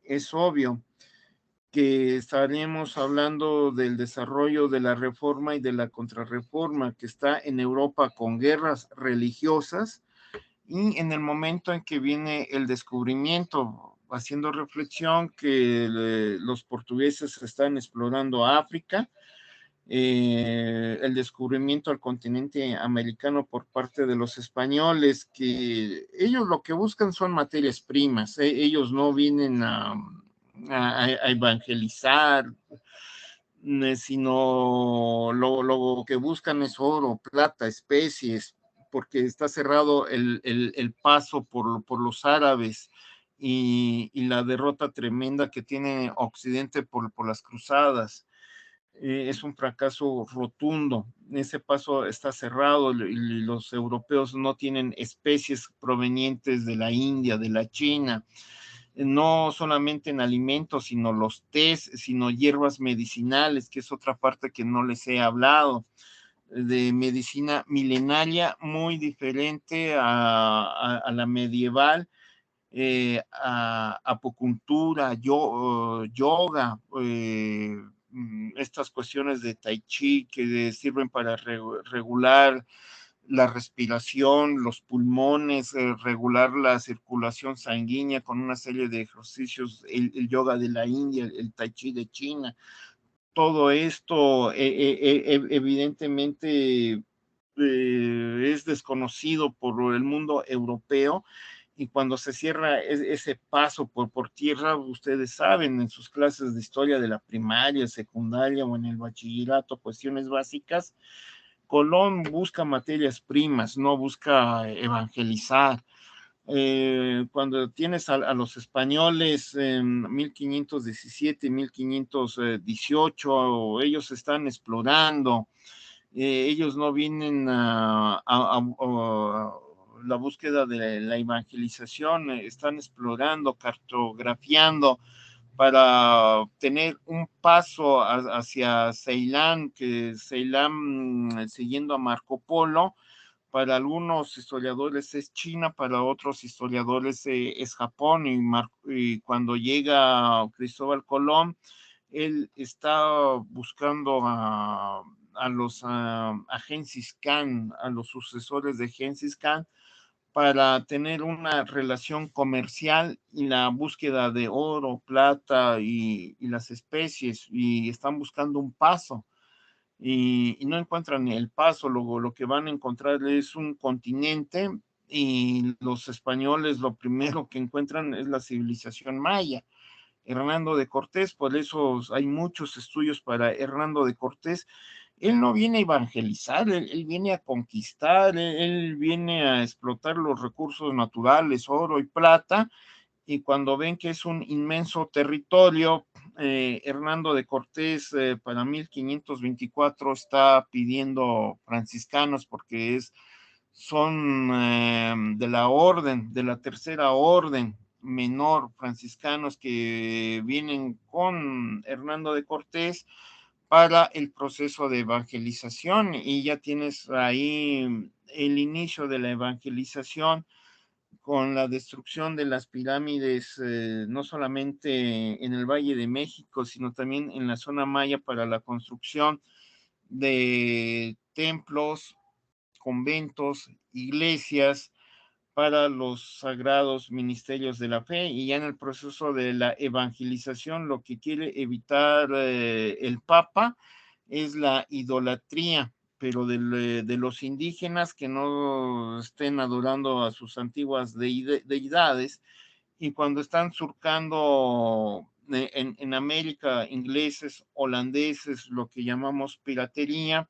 es obvio que estaremos hablando del desarrollo de la reforma y de la contrarreforma que está en Europa con guerras religiosas, y en el momento en que viene el descubrimiento, haciendo reflexión que los portugueses están explorando África, el descubrimiento al continente americano por parte de los españoles, que ellos lo que buscan son materias primas, ellos no vienen a evangelizar, sino lo que buscan es oro, plata, especies, porque está cerrado el paso por los árabes y la derrota tremenda que tiene Occidente por las cruzadas. Es un fracaso rotundo. Ese paso está cerrado y los europeos no tienen especies provenientes de la India, de la China, no solamente en alimentos, sino los tés, sino hierbas medicinales, que es otra parte que no les he hablado, de medicina milenaria muy diferente a la medieval, a acupuntura, yoga, estas cuestiones de tai chi que sirven para regular la respiración, los pulmones, regular la circulación sanguínea con una serie de ejercicios, el yoga de la India, el tai chi de China. Todo esto evidentemente es desconocido por el mundo europeo, y cuando se cierra ese paso por tierra, ustedes saben en sus clases de historia de la primaria, secundaria o en el bachillerato, cuestiones básicas, Colón busca materias primas, no busca evangelizar. Cuando tienes a los españoles en 1517, 1518, ellos están explorando, ellos no vienen a la búsqueda de la evangelización, están explorando, cartografiando para tener un paso hacia Ceilán, que Ceilán, siguiendo a Marco Polo, para algunos historiadores es China, para otros historiadores es Japón, y cuando llega Cristóbal Colón, él está buscando a los a Gengis Khan, a los sucesores de Gengis Khan, para tener una relación comercial y la búsqueda de oro, plata y las especies, y están buscando un paso. Y no encuentran el paso, lo que van a encontrar es un continente, y los españoles lo primero que encuentran es la civilización maya. Hernando de Cortés, por eso hay muchos estudios para Hernando de Cortés. Él no viene a evangelizar, él viene a conquistar, él viene a explotar los recursos naturales, oro y plata, y cuando ven que es un inmenso territorio, Hernando de Cortés para 1524 está pidiendo franciscanos, porque son de la orden, de la tercera orden menor, franciscanos que vienen con Hernando de Cortés para el proceso de evangelización, y ya tienes ahí el inicio de la evangelización con la destrucción de las pirámides, no solamente en el Valle de México, sino también en la zona maya, para la construcción de templos, conventos, iglesias, para los sagrados ministerios de la fe. Y ya en el proceso de la evangelización, lo que quiere evitar el Papa es la idolatría, pero de los indígenas, que no estén adorando a sus antiguas deidades. Y cuando están surcando en América, ingleses, holandeses, lo que llamamos piratería,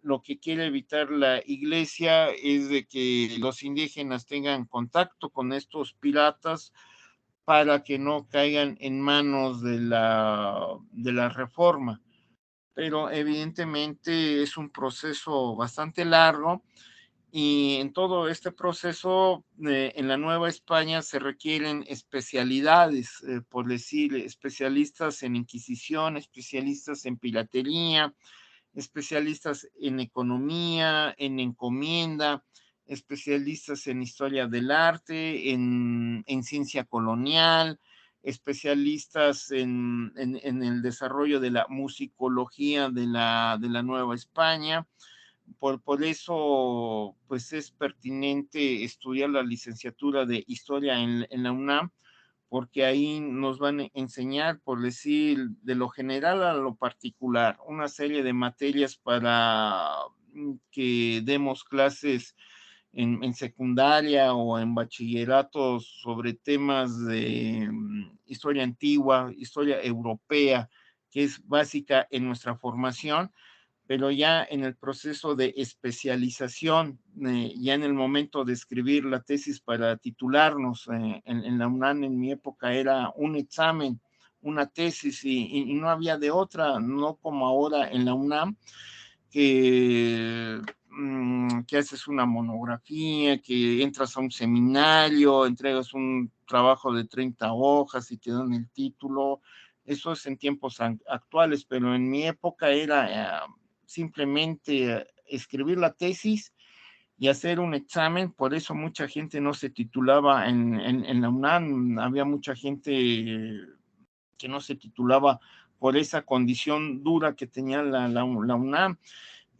lo que quiere evitar la iglesia es de que los indígenas tengan contacto con estos piratas, para que no caigan en manos de la reforma. Pero evidentemente es un proceso bastante largo, y en todo este proceso, en la Nueva España se requieren especialidades, por decir, especialistas en Inquisición, especialistas en piratería, especialistas en economía, en encomienda, especialistas en historia del arte, en ciencia colonial, especialistas en el desarrollo de la musicología de la Nueva España. Por eso, pues es pertinente estudiar la licenciatura de Historia en la UNAM, porque ahí nos van a enseñar, por decir, de lo general a lo particular, una serie de materias para que demos clases en secundaria o en bachillerato sobre temas de historia antigua, historia europea, que es básica en nuestra formación, pero ya en el proceso de especialización, ya en el momento de escribir la tesis para titularnos en la UNAM, en mi época era un examen, una tesis, y no había de otra, no como ahora en la UNAM, que haces una monografía, que entras a un seminario, entregas un trabajo de 30 hojas y te dan el título. Eso es en tiempos actuales, pero en mi época era simplemente escribir la tesis y hacer un examen. Por eso mucha gente no se titulaba en la UNAM, había mucha gente que no se titulaba por esa condición dura que tenía la UNAM,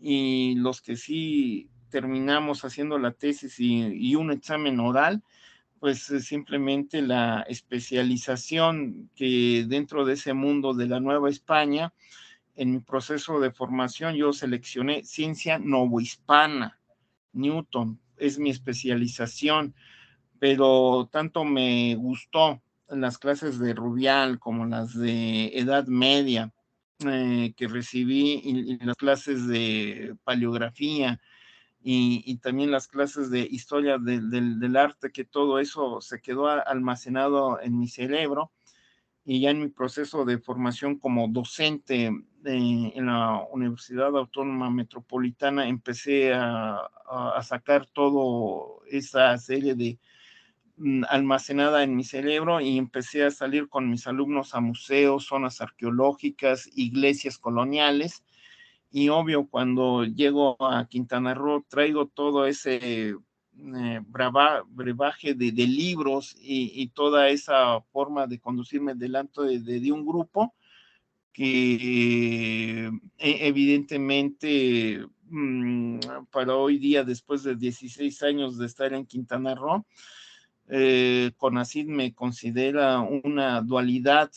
y los que sí terminamos haciendo la tesis y un examen oral, pues simplemente la especialización que dentro de ese mundo de la Nueva España, en mi proceso de formación yo seleccioné ciencia novohispana, Newton, es mi especialización, pero tanto me gustó las clases de Rubial como las de Edad Media que recibí, y las clases de paleografía y también las clases de historia del arte, que todo eso se quedó almacenado en mi cerebro. Y ya en mi proceso de formación como docente en la Universidad Autónoma Metropolitana empecé a sacar toda esa serie de almacenada en mi cerebro, y empecé a salir con mis alumnos a museos, zonas arqueológicas, iglesias coloniales. Y obvio, cuando llego a Quintana Roo, traigo todo ese brebaje de libros y toda esa forma de conducirme delante de un grupo que evidentemente para hoy día, después de 16 años de estar en Quintana Roo, CONACYT me considera una dualidad,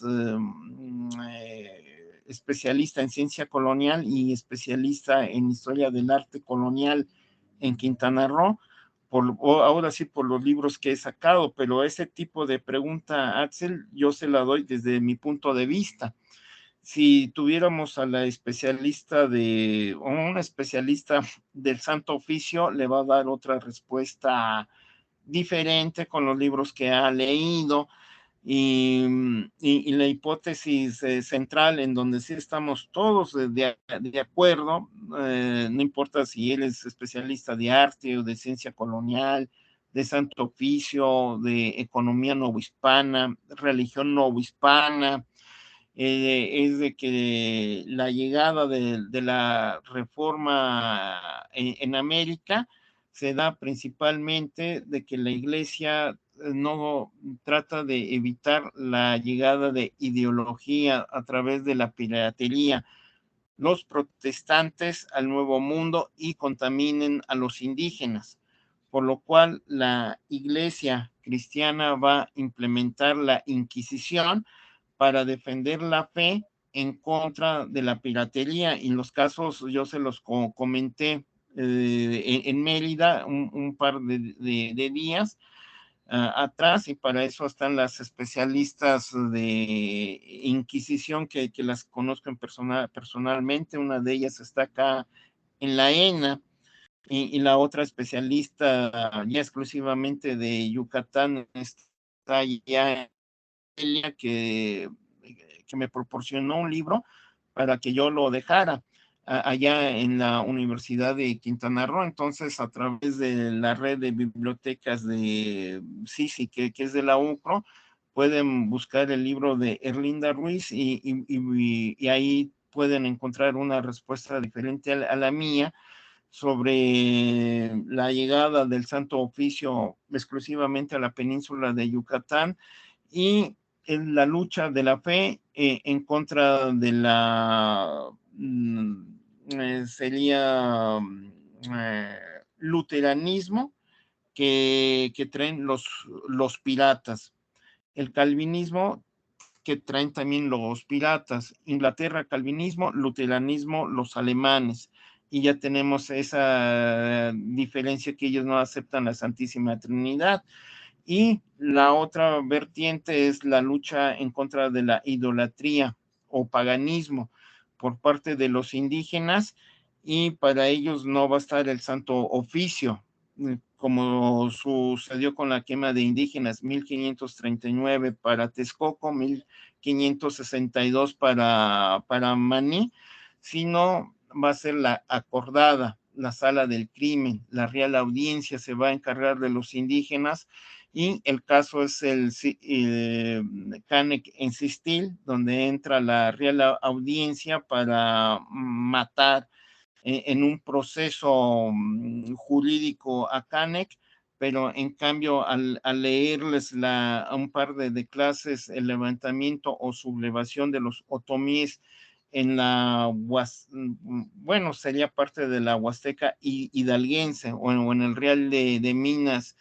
especialista en ciencia colonial y especialista en historia del arte colonial en Quintana Roo, ahora sí por los libros que he sacado, pero ese tipo de pregunta, Axel, yo se la doy desde mi punto de vista. Si tuviéramos a la especialista o una especialista del Santo Oficio, le va a dar otra respuesta diferente con los libros que ha leído, y la hipótesis central en donde sí estamos todos de acuerdo, no importa si él es especialista de arte o de ciencia colonial, de Santo Oficio, de economía novohispana, religión novohispana, es de que la llegada de la reforma en América se da principalmente de que la iglesia no trata de evitar la llegada de ideología a través de la piratería, los protestantes al Nuevo Mundo y contaminen a los indígenas, por lo cual la iglesia cristiana va a implementar la Inquisición para defender la fe en contra de la piratería. Y los casos yo se los comenté en Mérida un par de días atrás, y para eso están las especialistas de Inquisición que las conozco personalmente. Una de ellas está acá en la ENA, y la otra especialista ya exclusivamente de Yucatán está ya en Elia, que me proporcionó un libro para que yo lo dejara allá en la Universidad de Quintana Roo. Entonces, a través de la red de bibliotecas de CICI, que es de la UCRO, pueden buscar el libro de Erlinda Ruiz, y ahí pueden encontrar una respuesta diferente a la mía sobre la llegada del Santo Oficio exclusivamente a la península de Yucatán y en la lucha de la fe en contra de la sería luteranismo que traen los piratas, el calvinismo que traen también los piratas, Inglaterra calvinismo, luteranismo los alemanes, y ya tenemos esa diferencia que ellos no aceptan la Santísima Trinidad. Y la otra vertiente es la lucha en contra de la idolatría o paganismo por parte de los indígenas, y para ellos no va a estar el Santo Oficio, como sucedió con la quema de indígenas, 1539 para Texcoco, 1562 para Maní, sino va a ser la acordada, la sala del crimen, la Real Audiencia se va a encargar de los indígenas, y el caso es el Canec en Sistil, donde entra la Real Audiencia para matar en un proceso jurídico a Canec, pero en cambio al leerles un par de clases, el levantamiento o sublevación de los otomíes en bueno, sería parte de la Huasteca hidalguense o en el Real de Minas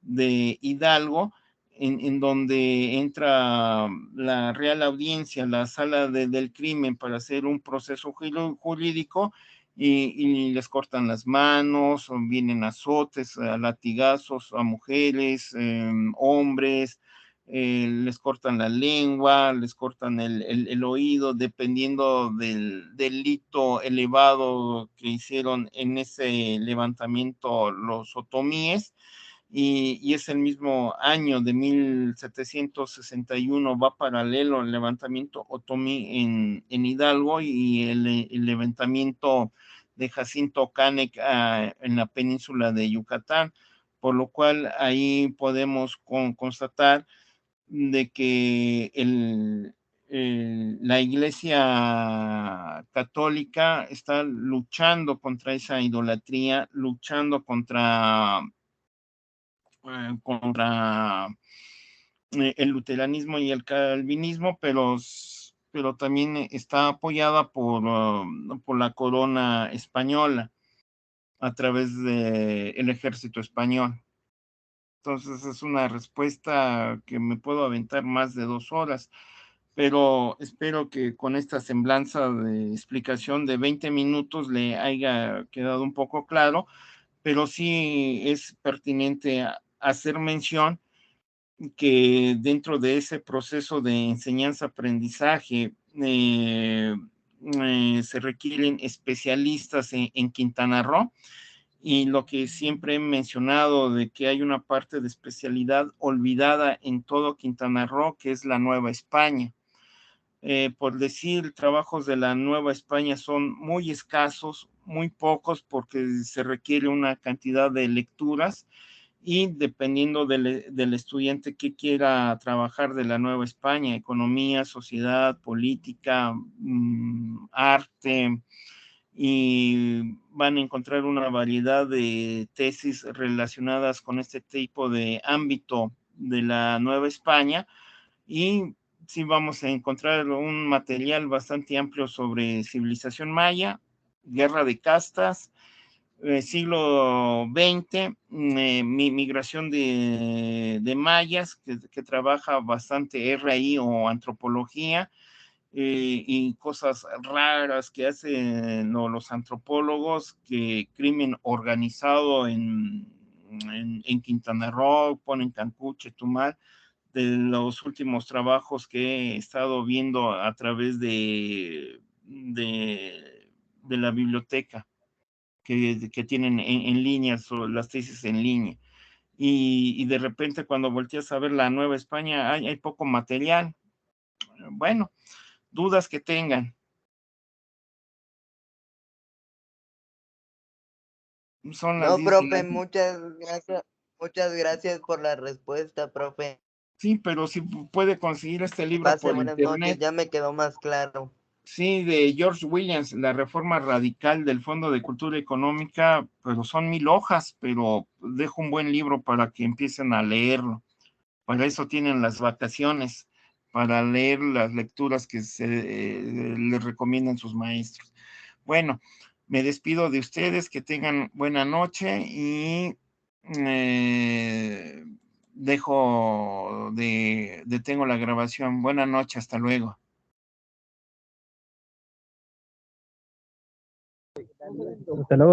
de Hidalgo, en donde entra la Real Audiencia, la sala del crimen para hacer un proceso jurídico, y les cortan las manos, vienen azotes, latigazos a mujeres, hombres, les cortan la lengua, les cortan el oído, dependiendo del delito elevado que hicieron en ese levantamiento los otomíes. Y es el mismo año de 1761, va paralelo el levantamiento otomí en Hidalgo y el levantamiento de Jacinto Canec en la península de Yucatán, por lo cual ahí podemos constatar de que la Iglesia Católica está luchando contra esa idolatría, luchando contra el luteranismo y el calvinismo, pero también está apoyada por la corona española a través del ejército español. Entonces es una respuesta que me puedo aventar más de 2 horas, pero espero que con esta semblanza de explicación de 20 minutos le haya quedado un poco claro, pero sí es pertinente hacer mención que dentro de ese proceso de enseñanza-aprendizaje se requieren especialistas en Quintana Roo, y lo que siempre he mencionado de que hay una parte de especialidad olvidada en todo Quintana Roo, que es la Nueva España. Por decir, trabajos de la Nueva España son muy escasos, muy pocos, porque se requiere una cantidad de lecturas, y dependiendo del estudiante que quiera trabajar de la Nueva España, economía, sociedad, política, arte, y van a encontrar una variedad de tesis relacionadas con este tipo de ámbito de la Nueva España, y sí vamos a encontrar un material bastante amplio sobre civilización maya, guerra de castas, siglo XX, migración de mayas, que trabaja bastante RI o antropología, y cosas raras que hacen los antropólogos, que crimen organizado en Quintana Roo, ponen Cancún, Chetumal, de los últimos trabajos que he estado viendo a través de la biblioteca que tienen en línea, las tesis en línea. Y de repente cuando volteas a ver la Nueva España, hay poco material. Bueno, dudas que tengan. Son las No, 10 de profe, la... muchas gracias por la respuesta, profe. Sí, pero si puede conseguir este Que libro pase por buenas noches, internet. ya me quedó más claro. Sí, de George Williams, la reforma radical del Fondo de Cultura Económica, pero son 1000 hojas, pero dejo un buen libro para que empiecen a leerlo. Para eso tienen las vacaciones, para leer las lecturas que les recomiendan sus maestros. Bueno, me despido de ustedes, que tengan buena noche y detengo la grabación. Buena noche, hasta luego. Hasta luego.